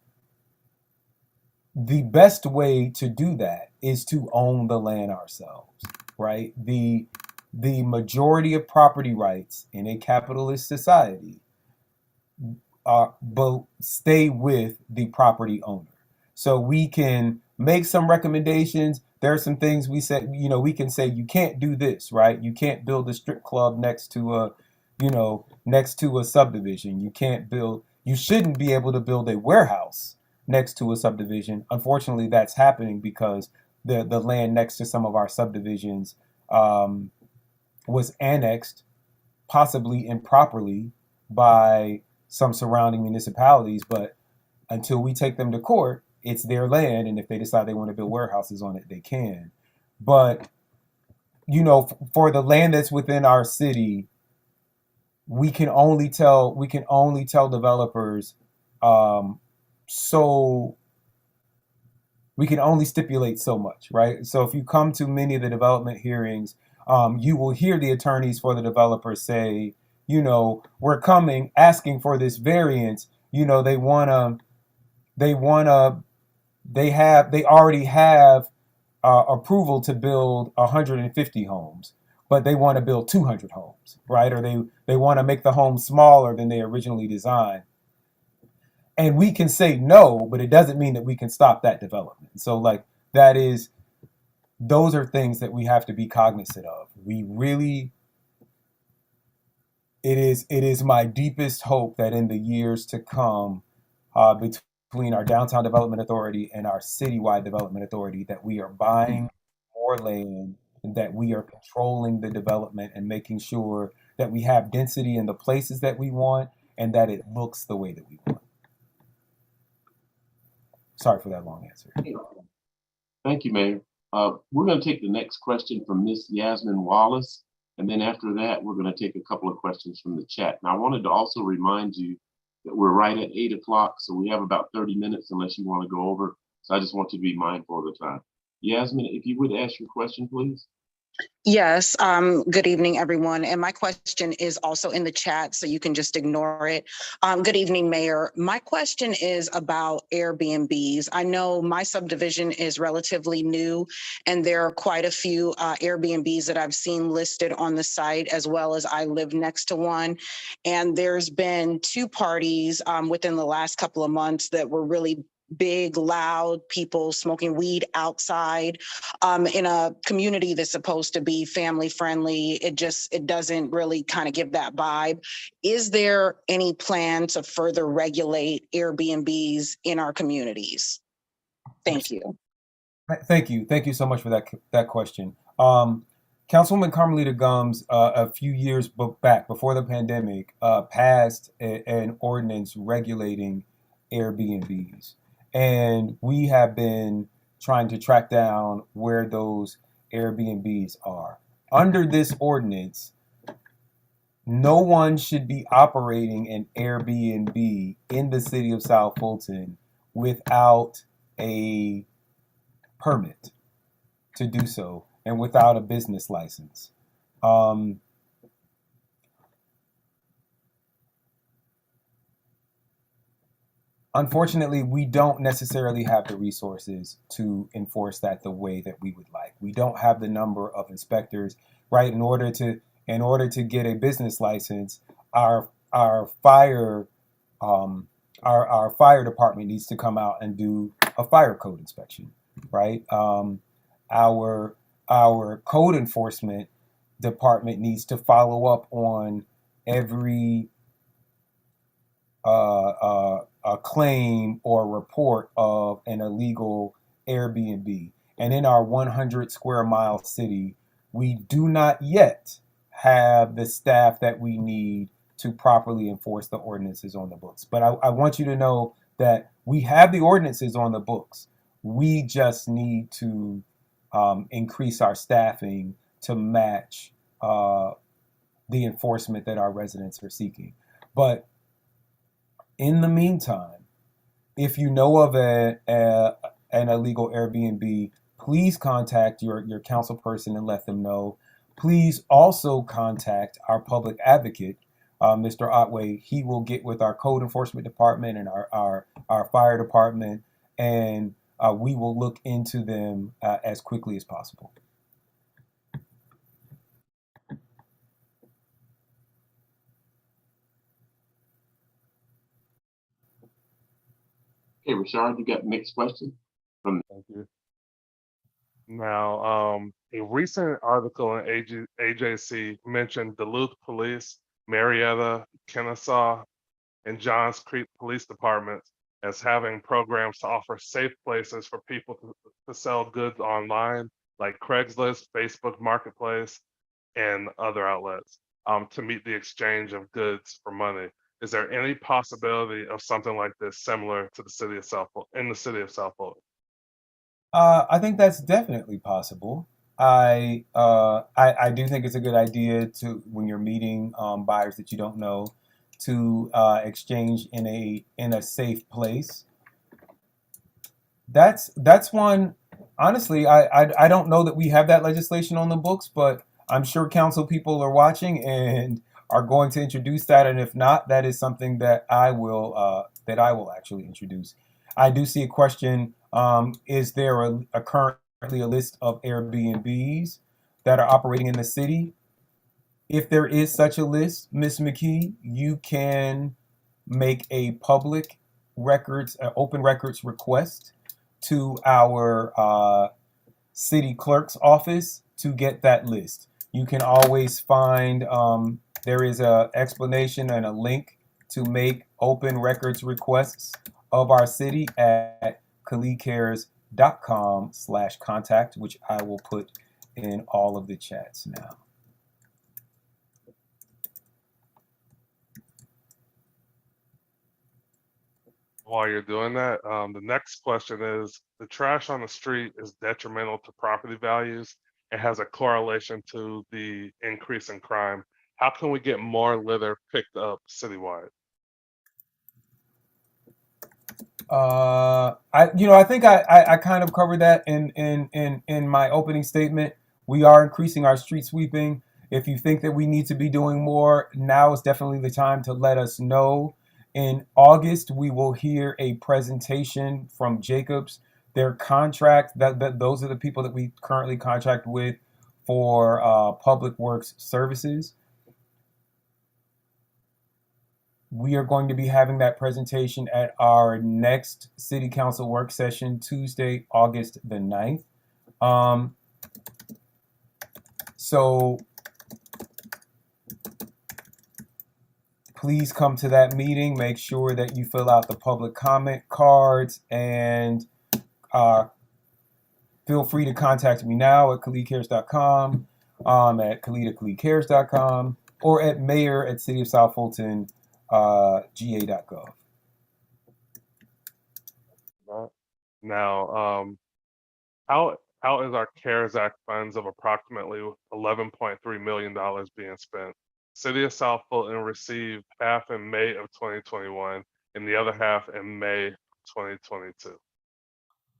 the best way to do that is to own the land ourselves, right? The majority of property rights in a capitalist society stay with the property owner. So we can make some recommendations. There are some things we said, we can say you can't do this, right? You can't build a strip club next to a subdivision. You shouldn't be able to build a warehouse next to a subdivision. Unfortunately, that's happening because the land next to some of our subdivisions was annexed, possibly improperly, by some surrounding municipalities. But until we take them to court, it's their land, and if they decide they want to build warehouses on it, they can. But for the land that's within our city, we can only tell developers, so we can only stipulate so much, right? So if you come to many of the development hearings, you will hear the attorneys for the developer say, we're coming asking for this variance. They already have approval to build 150 homes, but they want to build 200 homes, right? Or they want to make the homes smaller than they originally designed. And we can say no, but it doesn't mean that we can stop that development. So those are things that we have to be cognizant of. It is my deepest hope that in the years to come, between our Downtown Development Authority and our Citywide Development Authority, that we are buying more land, and that we are controlling the development and making sure that we have density in the places that we want and that it looks the way that we want. Sorry for that long answer. Thank you, Mayor. We're going to take the next question from Ms. Yasmin Wallace. And then after that, we're going to take a couple of questions from the chat. Now, I wanted to also remind you that we're right at 8 o'clock, so we have about 30 minutes unless you want to go over. So I just want you to be mindful of the time. Yasmin, if you would ask your question, please. Yes. Good evening, everyone. And my question is also in the chat, so you can just ignore it. Good evening, Mayor. My question is about Airbnbs. I know my subdivision is relatively new, and there are quite a few Airbnbs that I've seen listed on the site, as well as I live next to one. And there's been two parties within the last couple of months that were really big, loud people smoking weed outside in a community that's supposed to be family friendly. It doesn't really kind of give that vibe. Is there any plan to further regulate Airbnbs in our communities? Thank you. Thank you. Thank you so much for that question. Councilwoman Carmelita Gums, a few years back, before the pandemic, passed an ordinance regulating Airbnbs. And we have been trying to track down where those Airbnbs are. Under this ordinance, no one should be operating an Airbnb in the city of South Fulton without a permit to do so and without a business license. Unfortunately, we don't necessarily have the resources to enforce that the way that we would like. We don't have the number of inspectors, right? In order to get a business license, our fire department needs to come out and do a fire code inspection, right? Our code enforcement department needs to follow up on every a claim or report of an illegal Airbnb. And in our 100 square mile city, we do not yet have the staff that we need to properly enforce the ordinances on the books. But I want you to know that we have the ordinances on the books. We just need to increase our staffing to match the enforcement that our residents are seeking. But in the meantime, if you know of an illegal Airbnb, please contact your council person and let them know. Please also contact our public advocate, Mr. Otway. He will get with our code enforcement department and our fire department, and we will look into them as quickly as possible. Okay, Rashard, you got next question? Thank you. Now, a recent article in AJC mentioned Duluth Police, Marietta, Kennesaw, and Johns Creek Police Departments as having programs to offer safe places for people to sell goods online, like Craigslist, Facebook Marketplace, and other outlets, to meet the exchange of goods for money. Is there any possibility of something like this similar to the city of South Fulton? I think that's definitely possible. I do think it's a good idea to, when you're meeting buyers that you don't know, to exchange in a safe place. That's one. Honestly, I don't know that we have that legislation on the books, but I'm sure council people are watching and are going to introduce that. And if not, that is something that I will actually introduce. I do see a question. Is there currently a list of Airbnbs that are operating in the city? If there is such a list, Ms. McKee, you can make a public records, open records request to our city clerk's office to get that list. You can always find, there is an explanation and a link to make open records requests of our city at khalidcares.com/contact, which I will put in all of the chats now. While you're doing that, the next question is, the trash on the street is detrimental to property values and has a correlation to the increase in crime. How can we get more litter picked up citywide? I think I kind of covered that in my opening statement. We are increasing our street sweeping. If you think that we need to be doing more, now is definitely the time to let us know. In August, we will hear a presentation from Jacobs. Their contract, those are the people that we currently contract with for public works services. We are going to be having that presentation at our next City Council work session, Tuesday, August the 9th. So please come to that meeting. Make sure that you fill out the public comment cards, and feel free to contact me now at khalidcares.com, at khalid@khalidcares.com, or at mayor@cityofsouthfulton.ga.gov. Now, how is our CARES Act funds of approximately $11.3 million being spent? City of South Fulton received half in May of 2021 and the other half in May 2022.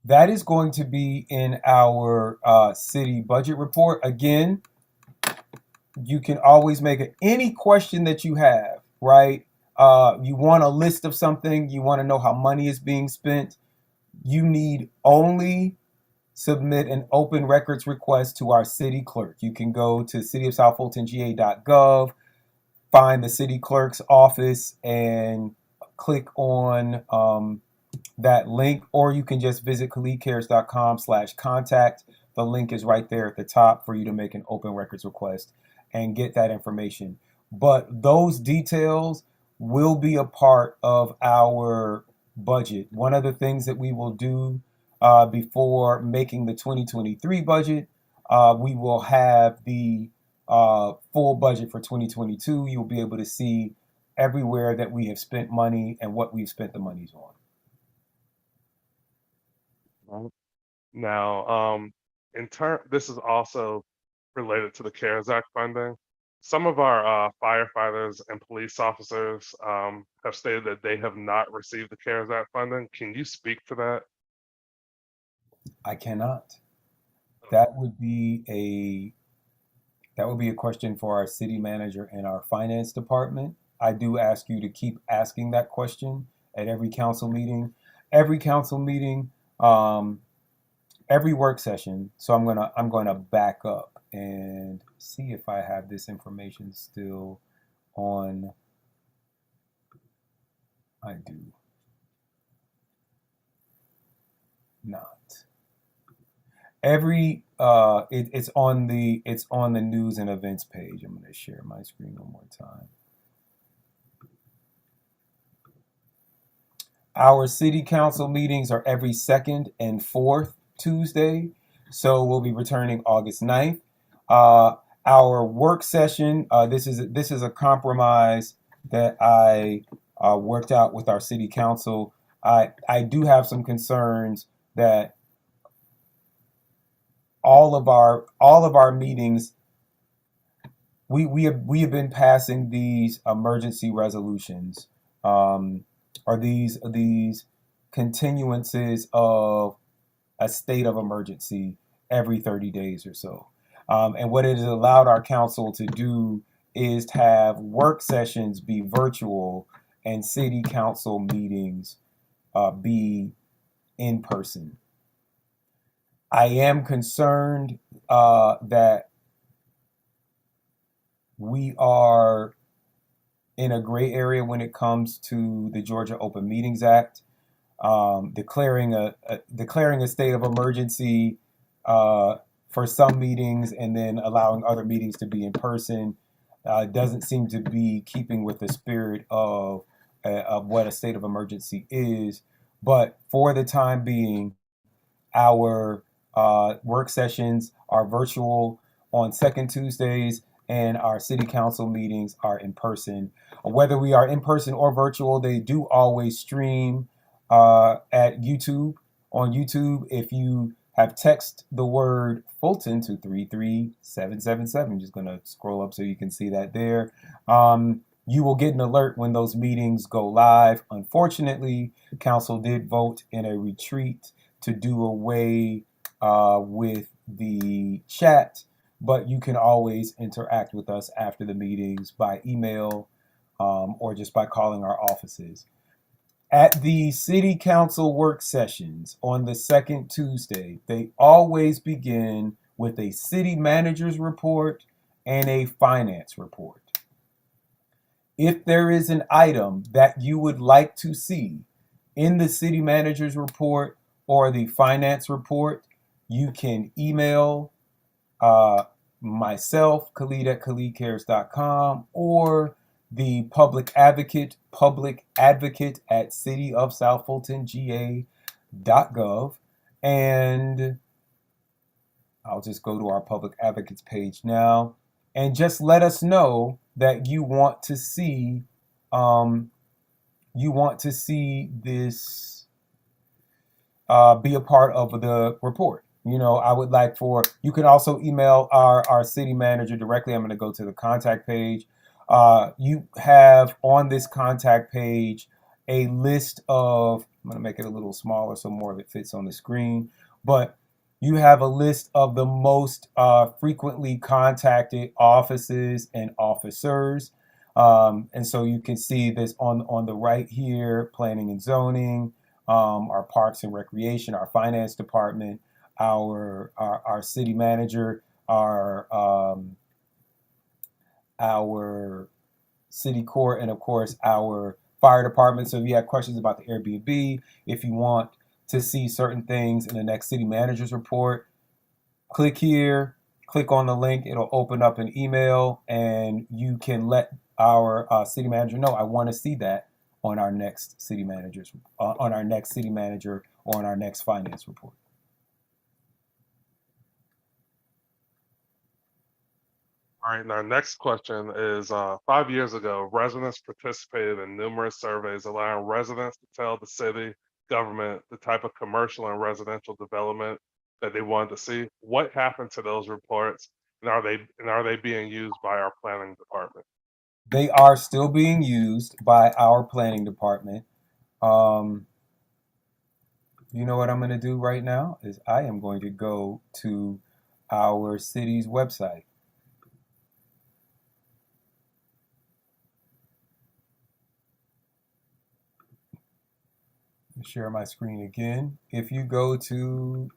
That is going to be in our city budget report. Again, you can always make any question that you have, right? You want a list of something, you want to know how money is being spent, you need only submit an open records request to our city clerk. You can go to cityofsouthfultonga.gov, find the city clerk's office, and click on that link, or you can just visit khalidcares.com/contact. The link is right there at the top for you to make an open records request. and get that information. But those details will be a part of our budget. One of the things that we will do before making the 2023 budget, we will have the full budget for 2022. You'll be able to see everywhere that we have spent money and what we've spent the monies on. Now, this is also related to the CARES Act funding. Some of our firefighters and police officers have stated that they have not received the CARES Act funding. Can you speak to that? I cannot. That would be a question for our city manager and our finance department. I do ask you to keep asking that question at every council meeting. Every council meeting, every work session. So I'm gonna back up and see if I have this information still on. I do not. Every it's on the news and events page. I'm going to share my screen one more time. Our city council meetings are every second and fourth Tuesday, so we'll be returning August 9th. Our work session, this is a compromise that I worked out with our city council. I do have some concerns that all of our meetings, we have been passing these emergency resolutions, or these continuances of a state of emergency every 30 days or so. And what it has allowed our council to do is to have work sessions be virtual and city council meetings be in person. I am concerned that we are in a gray area when it comes to the Georgia Open Meetings Act. Declaring a state of emergency for some meetings and then allowing other meetings to be in person doesn't seem to be keeping with the spirit of what a state of emergency is. But for the time being, our work sessions are virtual on second Tuesdays, and our city council meetings are in person. Whether we are in person or virtual, they do always stream at YouTube. On YouTube, if you have text the word Fulton to 33777, I'm just going to scroll up so you can see that there. You will get an alert when those meetings go live. Unfortunately, council did vote in a retreat to do away with the chat, but you can always interact with us after the meetings by email or just by calling our offices. At the city council work sessions on the second Tuesday, they always begin with a city manager's report and a finance report. If there is an item that you would like to see in the city manager's report or the finance report, you can email myself, Khalid at KhalidCares.com, or the public advocate at cityofsouthfultonga.gov. And I'll just go to our public advocates page now and just let us know that you want to see this be a part of the report. You know, I would like you can also email our city manager directly. I'm going to go to the contact page. You have on this contact page a list of, I'm going to make it a little smaller so more of it fits on the screen, but you have a list of the most frequently contacted offices and officers. And so you can see this on the right here: planning and zoning, our parks and recreation, our finance department, our city manager, our city court, and of course our fire department. So if you have questions about the Airbnb, if you want to see certain things in the next city manager's report, click here, click on the link. It'll open up an email, and you can let our city manager know, I want to see that on our next city manager or on our next finance report. All right, and our next question is 5 years ago, residents participated in numerous surveys allowing residents to tell the city government the type of commercial and residential development that they wanted to see. What happened to those reports, and are they being used by our planning department? They are still being used by our planning department. You know what I'm going to do right now is I am going to go to our city's website. Share my screen again. If you go to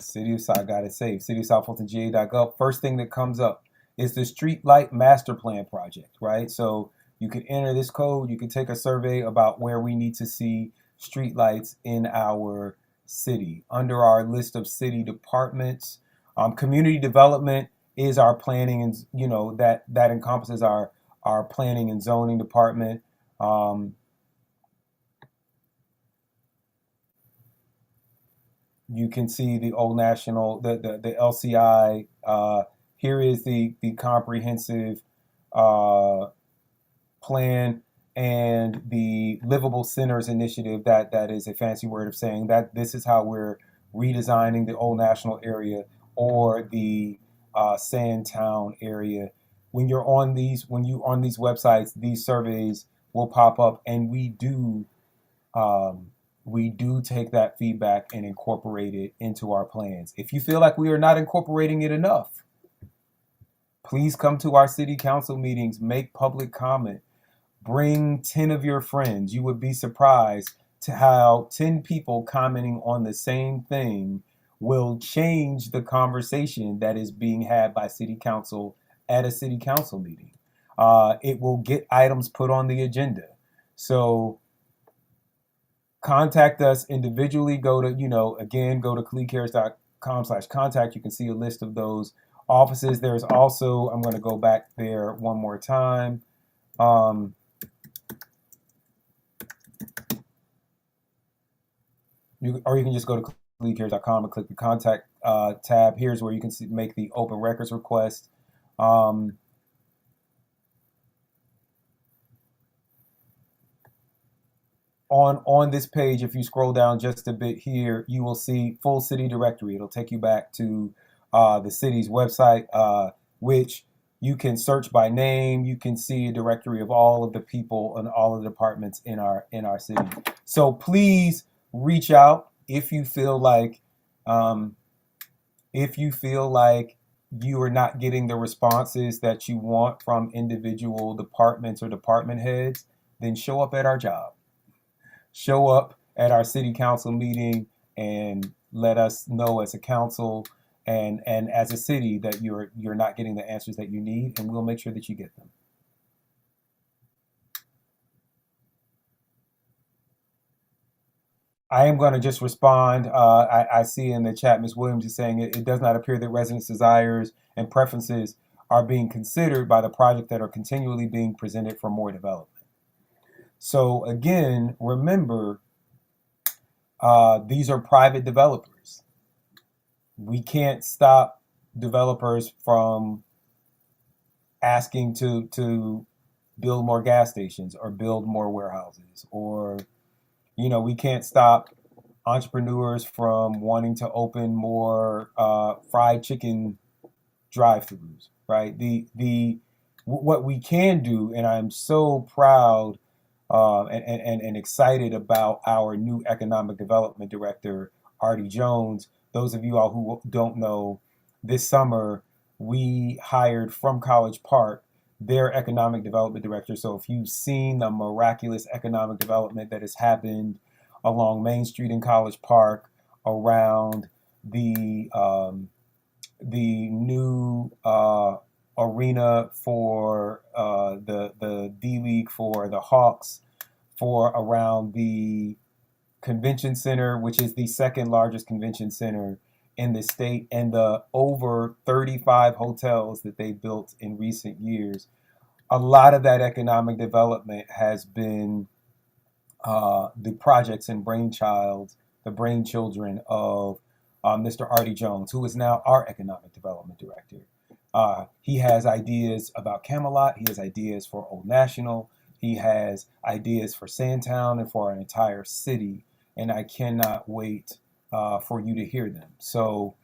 cityofSouthFultonGA.gov, first thing that comes up is the Streetlight Master Plan project, right? So you could enter this code, you could take a survey about where we need to see streetlights in our city. Under our list of city departments, community development is our planning, and that encompasses our planning and zoning department. You can see the Old National, the LCI. Here is the comprehensive plan and the Livable Centers initiative. That is a fancy word of saying that this is how we're redesigning the Old National area or the Sandtown area. When you're on these websites, these surveys will pop up, and we do take that feedback and incorporate it into our plans. If you feel like we are not incorporating it enough, please come to our city council meetings, make public comment, bring 10 of your friends. You would be surprised to how 10 people commenting on the same thing will change the conversation that is being had by city council at a city council meeting. It will get items put on the agenda. So contact us individually. Go to colleaguecares.com/contact. You can see a list of those offices. There's also, I'm going to go back there one more time. Or you can just go to colleaguecares.com and click the contact tab. Here's where you can make the open records request. On this page, if you scroll down just a bit here, you will see full city directory. It'll take you back to the city's website, which you can search by name. You can see a directory of all of the people and all of the departments in our city. So please reach out if you feel like you are not getting the responses that you want from individual departments or department heads. Then show up at our job. Show up at our city council meeting and let us know as a council and as a city that you're not getting the answers that you need, and we'll make sure that you get them. I am going to just respond. I see in the chat, Ms. Williams is saying it does not appear that residents' desires and preferences are being considered by the project that are continually being presented for more development. So again, remember, these are private developers. We can't stop developers from asking to build more gas stations or build more warehouses, or we can't stop entrepreneurs from wanting to open more fried chicken drive-thrus, right? What we can do, and I'm so proud and excited about our new economic development director, Artie Jones. Those of you all who don't know, this summer we hired from College Park their economic development director. So if you've seen the miraculous economic development that has happened along Main Street in College Park, around the new arena for the D-League for the Hawks, for around the convention center, which is the second largest convention center in the state and the over 35 hotels that they built in recent years, a lot of that economic development has been the projects and the brainchildren of Mr. Artie Jones, who is now our economic development director. He has ideas about Camelot. He has ideas for Old National. He has ideas for Sandtown and for an entire city. And I cannot wait for you to hear them. So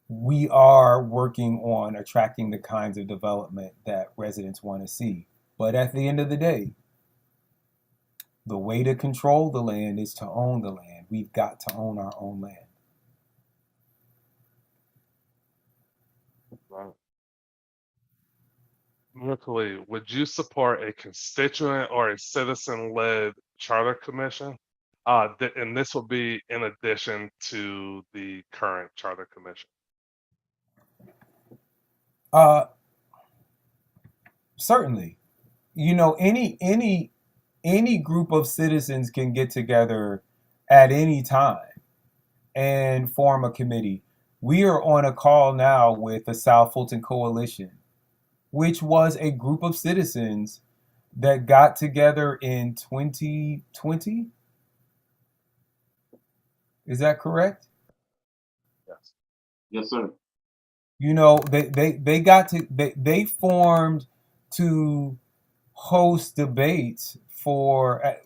we are working on attracting the kinds of development that residents want to see. But at the end of the day, the way to control the land is to own the land. We've got to own our own land. Right. Merkley, would you support a constituent or a citizen-led charter commission? And this will be in addition to the current charter commission. Certainly. You know, any group of citizens can get together at any time and form a committee. We are on a call now with the South Fulton Coalition, which was a group of citizens that got together in 2020. Is that correct? Yes. Yes, sir. You know, they formed to host debates for,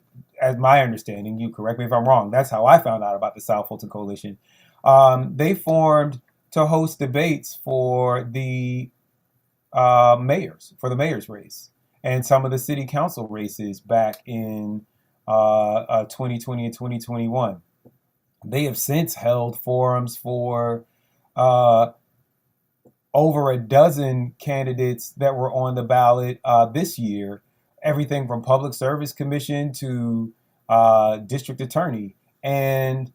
as my understanding, you correct me if I'm wrong, that's how I found out about the South Fulton Coalition. They formed to host debates for the mayor's race and some of the city council races back in 2020 and 2021. They have since held forums for over a dozen candidates that were on the ballot this year, everything from public service commission to district attorney. And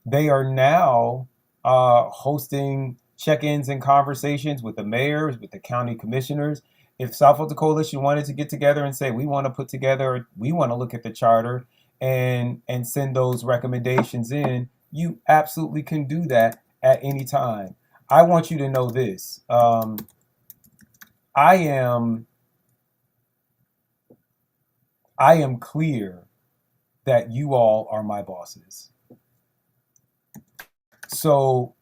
they are now hosting check-ins and conversations with the mayors, with the county commissioners. If South Fulton Coalition wanted to get together and say, we want to look at the charter and send those recommendations in, you absolutely can do that at any time. I want you to know this. I am clear that you all are my bosses. So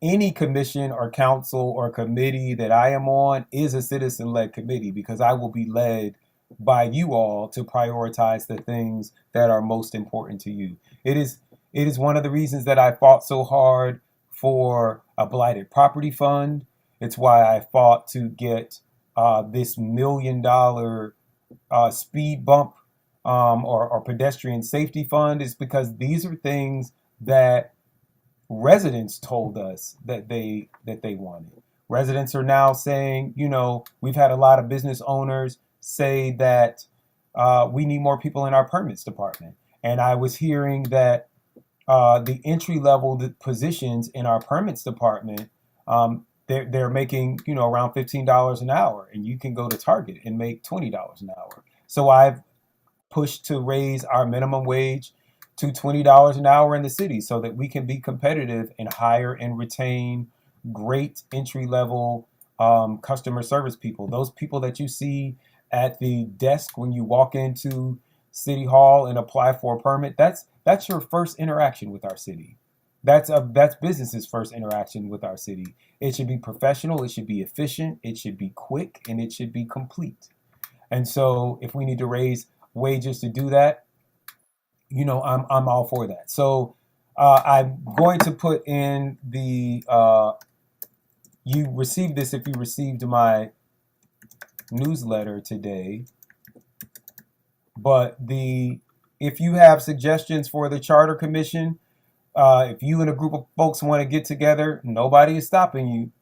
any commission or council or committee that I am on is a citizen-led committee because I will be led by you all to prioritize the things that are most important to you. It is one of the reasons that I fought so hard for a blighted property fund. It's why I fought to get this $1 million speed bump or pedestrian safety fund, is because these are things that residents told us that they wanted. Residents are now saying, you know, we've had a lot of business owners say that we need more people in our permits department. And I was hearing that the entry level positions in our permits department, they're making, you know, around $15 an hour, and you can go to Target and make $20 an hour. So I've pushed to raise our minimum wage to $20 an hour in the city so that we can be competitive and hire and retain great entry level customer service people. Those people that you see at the desk when you walk into City Hall and apply for a permit, that's your first interaction with our city. That's business's first interaction with our city. It should be professional, it should be efficient, it should be quick, and it should be complete. And so if we need to raise wages to do that, you know, I'm all for that. So I'm going to put in the you received this if you received my newsletter today. But if you have suggestions for the Charter Commission, if you and a group of folks want to get together, nobody is stopping you.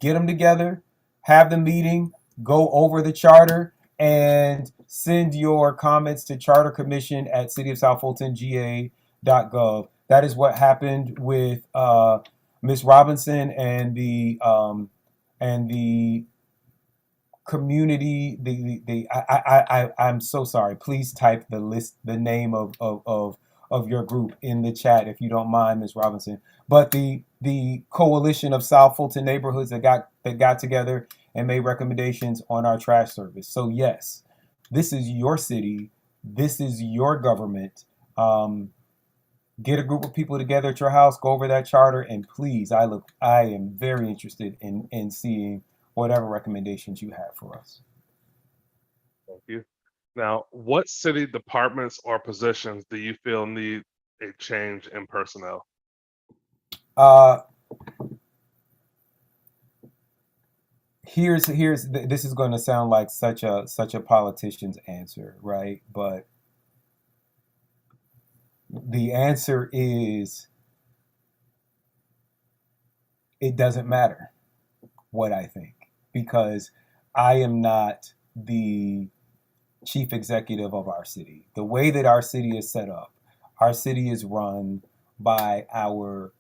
Get them together, have the meeting, go over the charter, and send your comments to chartercommission@cityofsouthfultonga.gov. That is what happened with Ms. Robinson and the community. I'm so sorry. Please type the name of your group in the chat if you don't mind, Ms. Robinson. but the coalition of South Fulton neighborhoods that got together and made recommendations on our trash service. So yes, this is your city, this is your government. Get a group of people together at your house, go over that charter, and please, I am very interested in seeing whatever recommendations you have for us. Thank you. Now, what city departments or positions do you feel need a change in personnel? This is going to sound like such a politician's answer, right? But the answer is it doesn't matter what I think, because I am not the chief executive of our city. The way that our city is set up, our city is run by our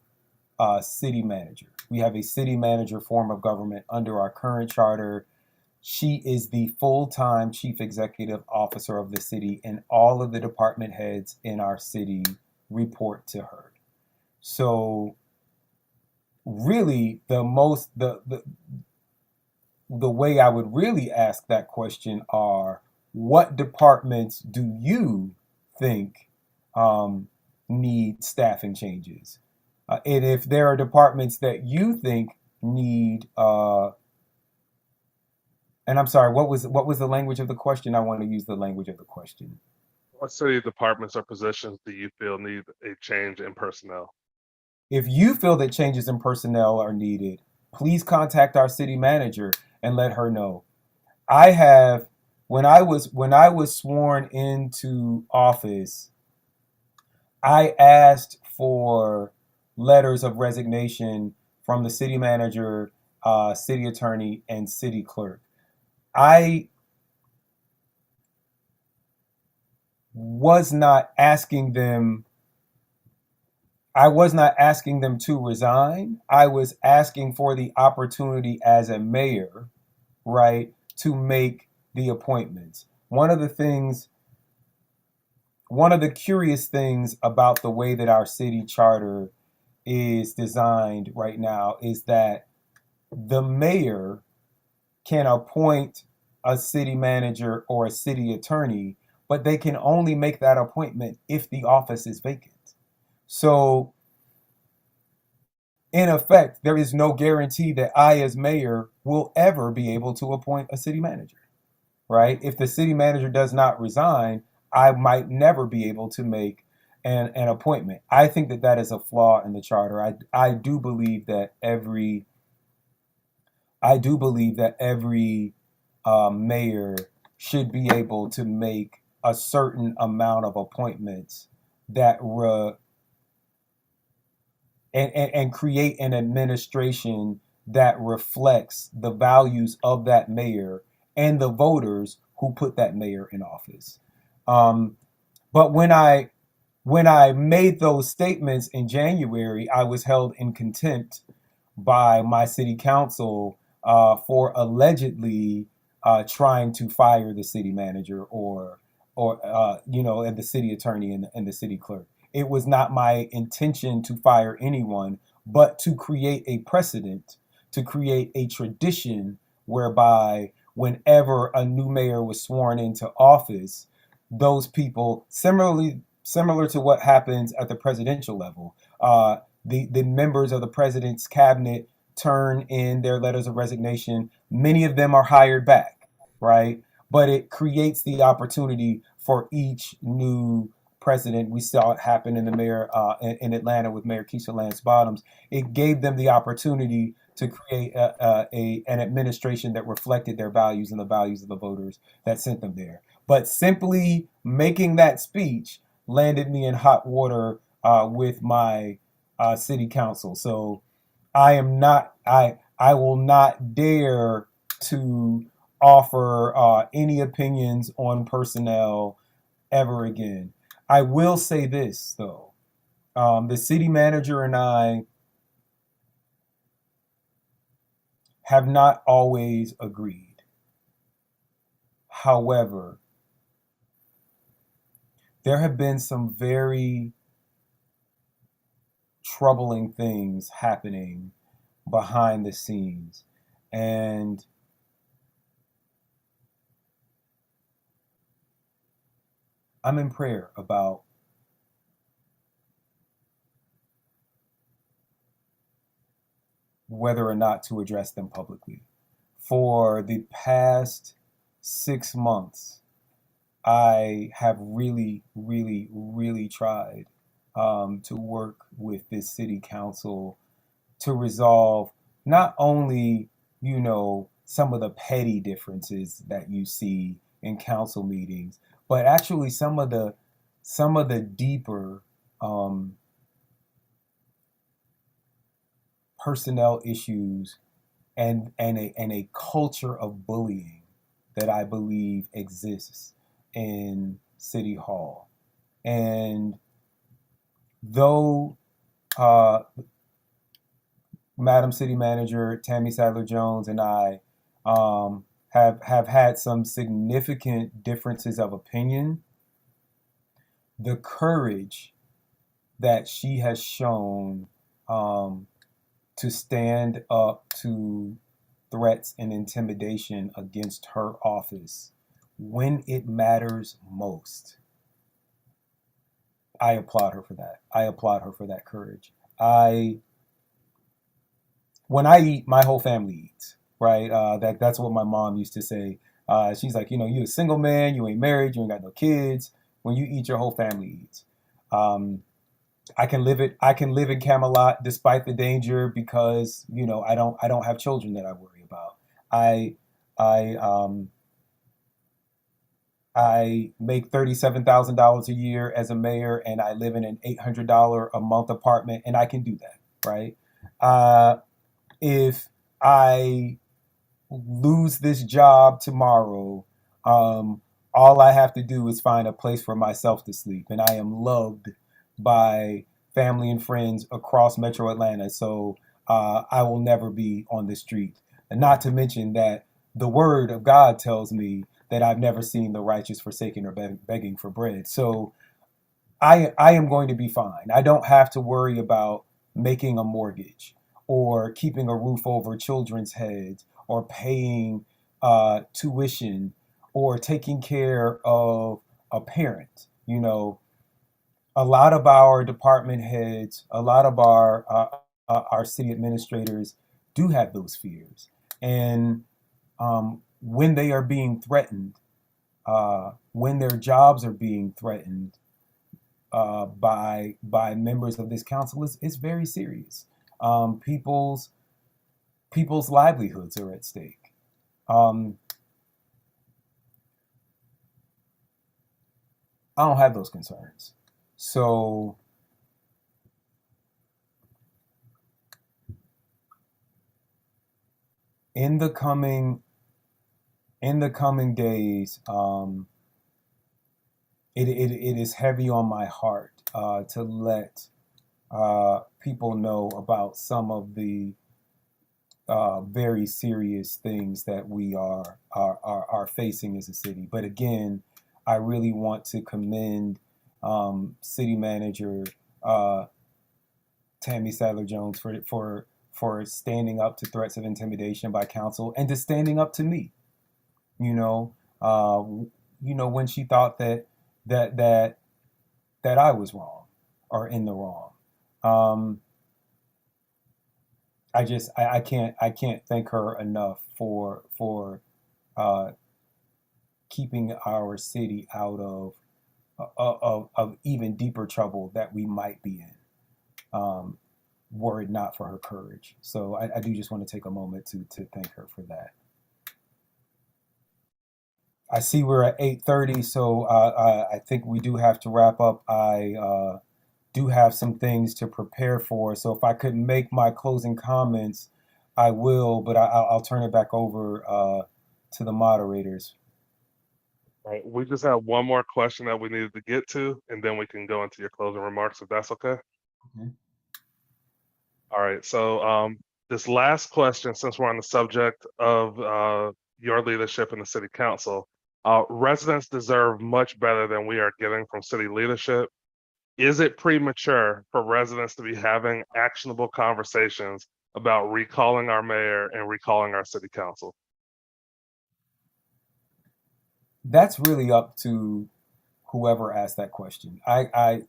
city manager. We have a city manager form of government under our current charter. She is the full-time chief executive officer of the city, and all of the department heads in our city report to her. So really the way I would really ask that question are, what departments do you think need staffing changes? And if there are departments that you think need, and I'm sorry, what was the language of the question? I want to use the language of the question. What city departments or positions do you feel need a change in personnel? If you feel that changes in personnel are needed, please contact our city manager and let her know. I have, when I was sworn into office, I asked for letters of resignation from the city manager, city attorney, and city clerk. I was not asking them to resign. I was asking for the opportunity as a mayor, right, to make the appointments. One of the curious things about the way that our city charter is designed right now is that the mayor can appoint a city manager or a city attorney, but they can only make that appointment if the office is vacant. So in effect, there is no guarantee that I, as mayor, will ever be able to appoint a city manager, right? If the city manager does not resign, I might never be able to make an appointment. I think that is a flaw in the charter. I do believe that every mayor should be able to make a certain amount of appointments that and create an administration that reflects the values of that mayor and the voters who put that mayor in office. But when I made those statements in January, I was held in contempt by my city council for allegedly trying to fire the city manager or and the city attorney and the city clerk. It was not my intention to fire anyone, but to create a precedent, to create a tradition whereby whenever a new mayor was sworn into office, those people, similar to what happens at the presidential level, the members of the president's cabinet turn in their letters of resignation. Many of them are hired back, right? But it creates the opportunity for each new president. We saw it happen in the mayor in Atlanta with Mayor Keisha Lance Bottoms. It gave them the opportunity to create an administration that reflected their values and the values of the voters that sent them there. But simply making that speech landed me in hot water with my city council. So I will not dare to offer any opinions on personnel ever again. I will say this, though. The city manager and I have not always agreed. However, there have been some very troubling things happening behind the scenes. And I'm in prayer about whether or not to address them publicly. For the past 6 months, I have really, really, really tried to work with this city council to resolve not only, some of the petty differences that you see in council meetings, but actually some of the deeper personnel issues and a culture of bullying that I believe exists in City Hall. And though Madam City Manager Tammy Sadler-Jones and I have had some significant differences of opinion, the courage that she has shown to stand up to threats and intimidation against her office when it matters most, I applaud her for that. I applaud her for that courage. When I eat, my whole family eats, right? That's what my mom used to say. She's like, you a single man, you ain't married, you ain't got no kids. When you eat, your whole family eats. I can live in Camelot despite the danger because I don't have children that I worry about. I make $37,000 a year as a mayor, and I live in an $800 a month apartment, and I can do that, right? If I lose this job tomorrow, all I have to do is find a place for myself to sleep, and I am loved by family and friends across Metro Atlanta, so I will never be on the street. And not to mention that the word of God tells me that I've never seen the righteous forsaken or begging for bread. So I am going to be fine. I don't have to worry about making a mortgage or keeping a roof over children's heads or paying tuition or taking care of a parent. A lot of our department heads, a lot of our city administrators do have those fears. And when they are being threatened, when their jobs are being threatened by members of this council, it's very serious. People's livelihoods are at stake. I don't have those concerns. So in the coming days, it is heavy on my heart to let people know about some of the very serious things that we are facing as a city. But again, I really want to commend City Manager Tammy Sadler-Jones for standing up to threats of intimidation by council and to standing up to me. When she thought that I was wrong or in the wrong. I can't thank her enough for keeping our city out of even deeper trouble that we might be in, were it not for her courage. So I do just want to take a moment to thank her for that. I see we're at 8:30, so I think we do have to wrap up. I do have some things to prepare for, so if I could make my closing comments, I will, but I'll turn it back over to the moderators. All right, we just have one more question that we needed to get to, and then we can go into your closing remarks, if that's okay. Okay. All right, so this last question, since we're on the subject of your leadership in the city council, residents deserve much better than we are getting from city leadership. Is it premature for residents to be having actionable conversations about recalling our mayor and recalling our city council? That's really up to whoever asked that question. I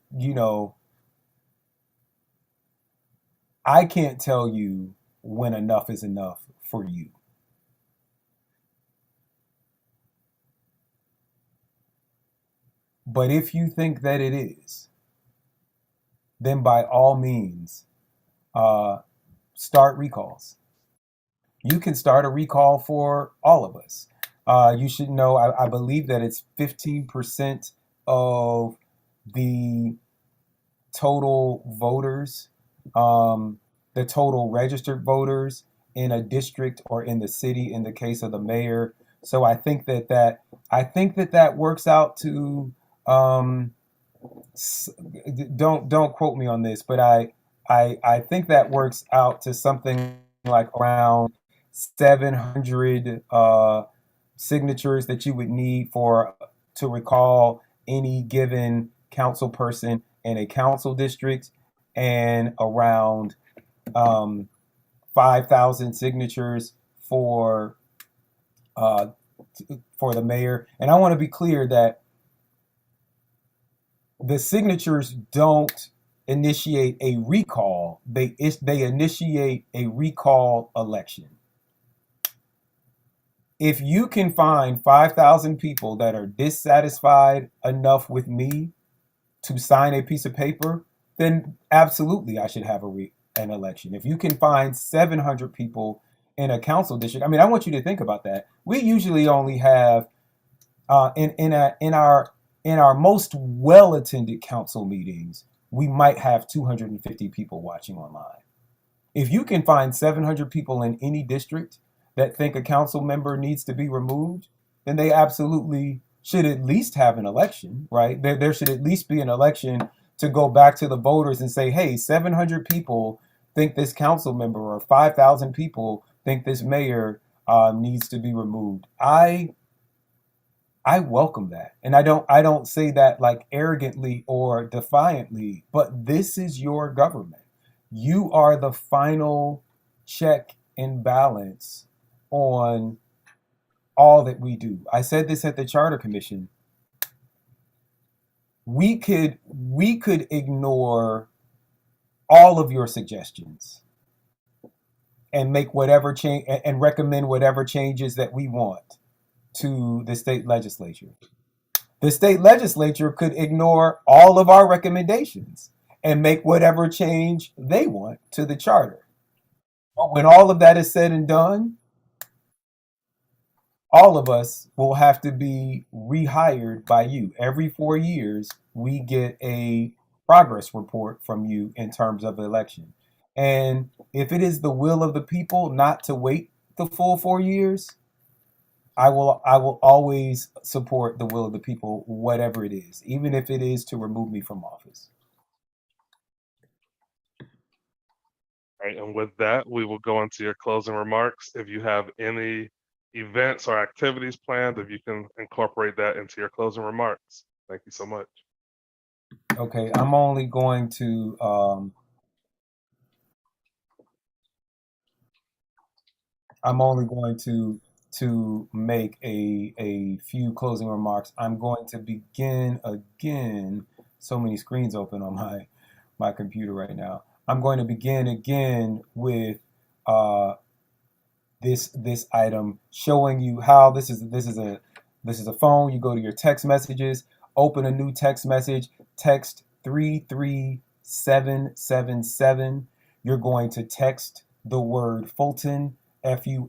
can't tell you when enough is enough for you. But if you think that it is, then by all means, start recalls. You can start a recall for all of us. You should know, I believe that it's 15% of the total voters, the total registered voters in a district or in the city, in the case of the mayor. So I think that works out to, don't quote me on this, but I think that works out to something like around 700 signatures that you would need to recall any given council person in a council district, and around 5,000 signatures for the mayor. And I want to be clear that the signatures don't initiate a recall. They initiate a recall election. If you can find 5,000 people that are dissatisfied enough with me to sign a piece of paper, then absolutely I should have an election. If you can find 700 people in a council district, I want you to think about that. We usually only have in our most well-attended council meetings, we might have 250 people watching online. If you can find 700 people in any district that think a council member needs to be removed, then they absolutely should at least have an election, right? There should at least be an election to go back to the voters and say, hey, 700 people think this council member, or 5,000 people think this mayor needs to be removed. I welcome that. And I don't say that like arrogantly or defiantly, but this is your government. You are the final check and balance on all that we do. I said this at the Charter Commission. We could ignore all of your suggestions and make whatever change and recommend whatever changes that we want to the state legislature. The state legislature could ignore all of our recommendations and make whatever change they want to the charter. But when all of that is said and done, all of us will have to be rehired by you. Every 4 years, we get a progress report from you in terms of the election. And if it is the will of the people not to wait the full 4 years, I will always support the will of the people, whatever it is, even if it is to remove me from office. All right, and with that, we will go into your closing remarks. If you have any events or activities planned, if you can incorporate that into your closing remarks. Thank you so much. Okay, I'm only going to make a few closing remarks. I'm going to begin again. So many screens open on my computer right now. I'm going to begin again with this item, showing you how this is a phone. You go to your text messages, open a new text message, text 33777. You're going to text the word Fulton, Fulton.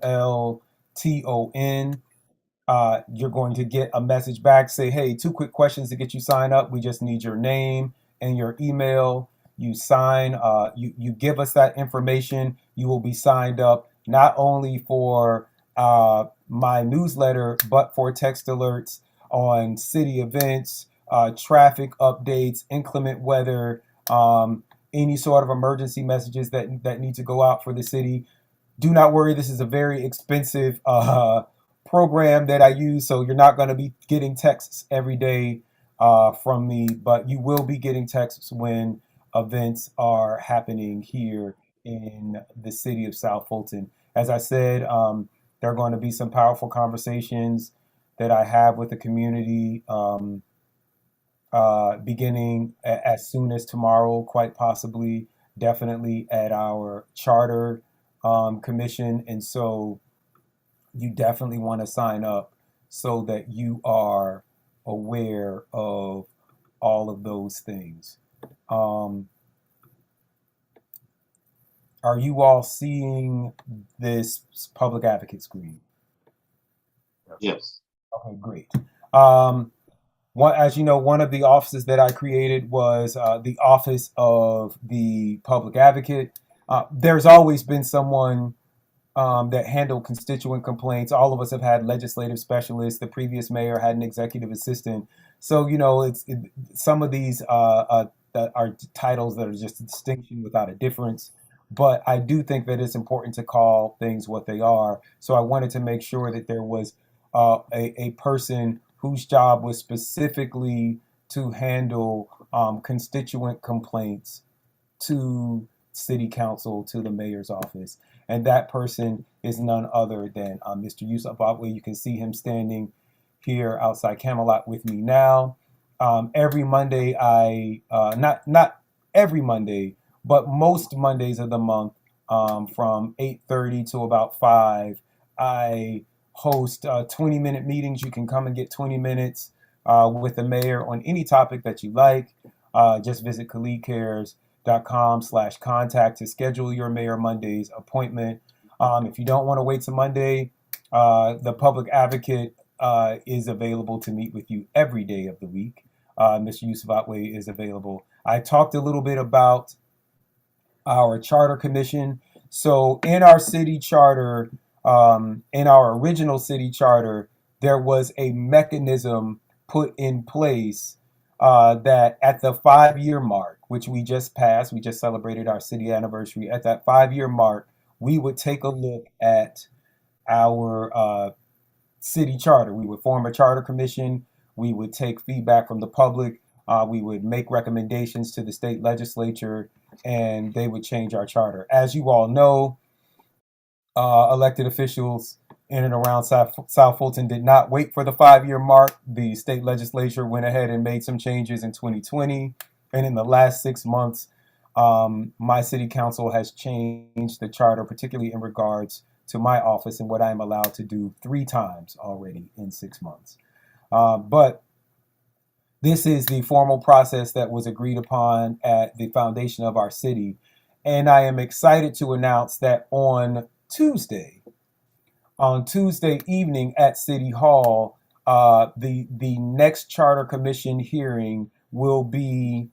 You're going to get a message back, say, hey, 2 quick questions to get you signed up. We just need your name and your email. You sign, you give us that information. You will be signed up not only for my newsletter, but for text alerts on city events, traffic updates, inclement weather, any sort of emergency messages that need to go out for the city. Do not worry, this is a very expensive program that I use, so you're not going to be getting texts every day from me, but you will be getting texts when events are happening here in the city of South Fulton. As I said, there are going to be some powerful conversations that I have with the community beginning as soon as tomorrow, quite possibly, definitely at our charter commission. And so you definitely want to sign up so that you are aware of all of those things. Um, are you all seeing this public advocate screen? Yes. Okay, great. As you know, one of the offices that I created was the Office of the Public Advocate. There's always been someone that handled constituent complaints. All of us have had legislative specialists. The previous mayor had an executive assistant. So, you know, some of these are titles that are just a distinction without a difference. But I do think that it's important to call things what they are. So I wanted to make sure that there was a person whose job was specifically to handle constituent complaints to city council, to the mayor's office. And that person is none other than Mr. Yusuf Abwe. You can see him standing here outside Camelot with me now. Every Monday, not every Monday, but most Mondays of the month, from 8:30 to about 5, I host 20-minute meetings. You can come and get 20 minutes with the mayor on any topic that you like. Just visit khalidcares.com/contact to schedule your Mayor Mondays appointment. If you don't want to wait till Monday, the public advocate is available to meet with you every day of the week. Mr. Yusuf Atway is available. I talked a little bit about our charter commission. So in our city charter, in our original city charter, there was a mechanism put in place that at the 5-year mark, which we just passed, we just celebrated our city anniversary. At that 5-year mark, we would take a look at our city charter. We would form a charter commission. We would take feedback from the public. We would make recommendations to the state legislature, and they would change our charter. As you all know, elected officials in and around South Fulton did not wait for the 5-year mark. The state legislature went ahead and made some changes in 2020. And in the last 6 months, my city council has changed the charter, particularly in regards to my office and what I'm allowed to do 3 times already in 6 months. But this is the formal process that was agreed upon at the foundation of our city. And I am excited to announce that on Tuesday evening at City Hall, the next Charter Commission hearing will be,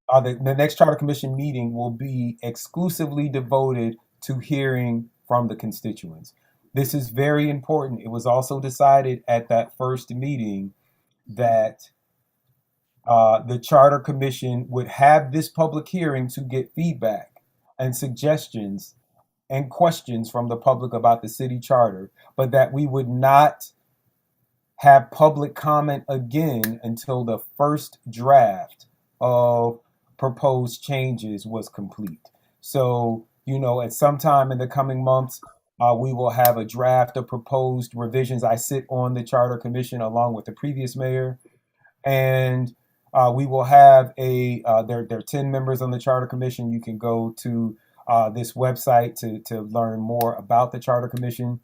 the next Charter Commission meeting will be exclusively devoted to hearing from the constituents. This is very important. It was also decided at that first meeting that the Charter Commission would have this public hearing to get feedback and suggestions and questions from the public about the city charter, but that we would not have public comment again until the first draft of proposed changes was complete. So, you know, at some time in the coming months, we will have a draft of proposed revisions. I sit on the Charter Commission along with the previous mayor, and we will have there are 10 members on the Charter Commission. You can go to this website to learn more about the Charter Commission.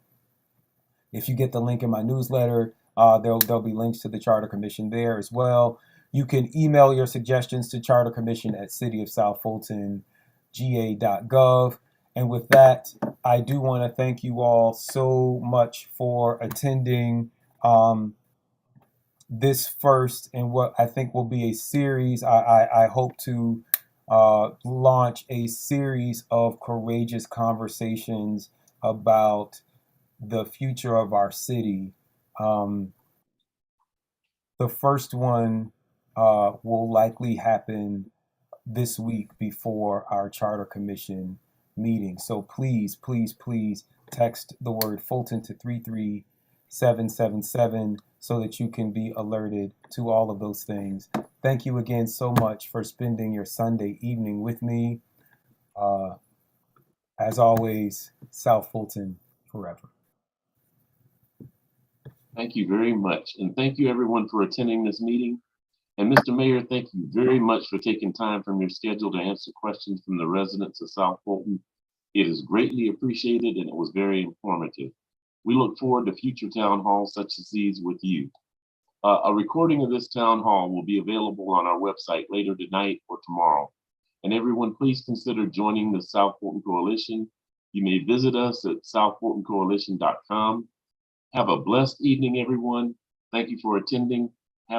If you get the link in my newsletter, there'll be links to the Charter Commission there as well. You can email your suggestions to chartercommission@cityofsouthfultonga.gov. And with that, I do want to thank you all so much for attending this first and what I think will be a series. I hope to launch a series of courageous conversations about the future of our city. The first one will likely happen this week before our Charter Commission meeting. So please, please, please text the word Fulton to 337 777 so that you can be alerted to all of those things. Thank you again so much for spending your Sunday evening with me. As always, South Fulton forever. Thank you very much. And thank you everyone for attending this meeting. And Mr. Mayor, thank you very much for taking time from your schedule to answer questions from the residents of South Fulton. It is greatly appreciated and it was very informative. We look forward to future town halls such as these with you. A recording of this town hall will be available on our website later tonight or tomorrow. And everyone, please consider joining the South Fulton Coalition. You may visit us at southfultoncoalition.com. Have a blessed evening, everyone. Thank you for attending.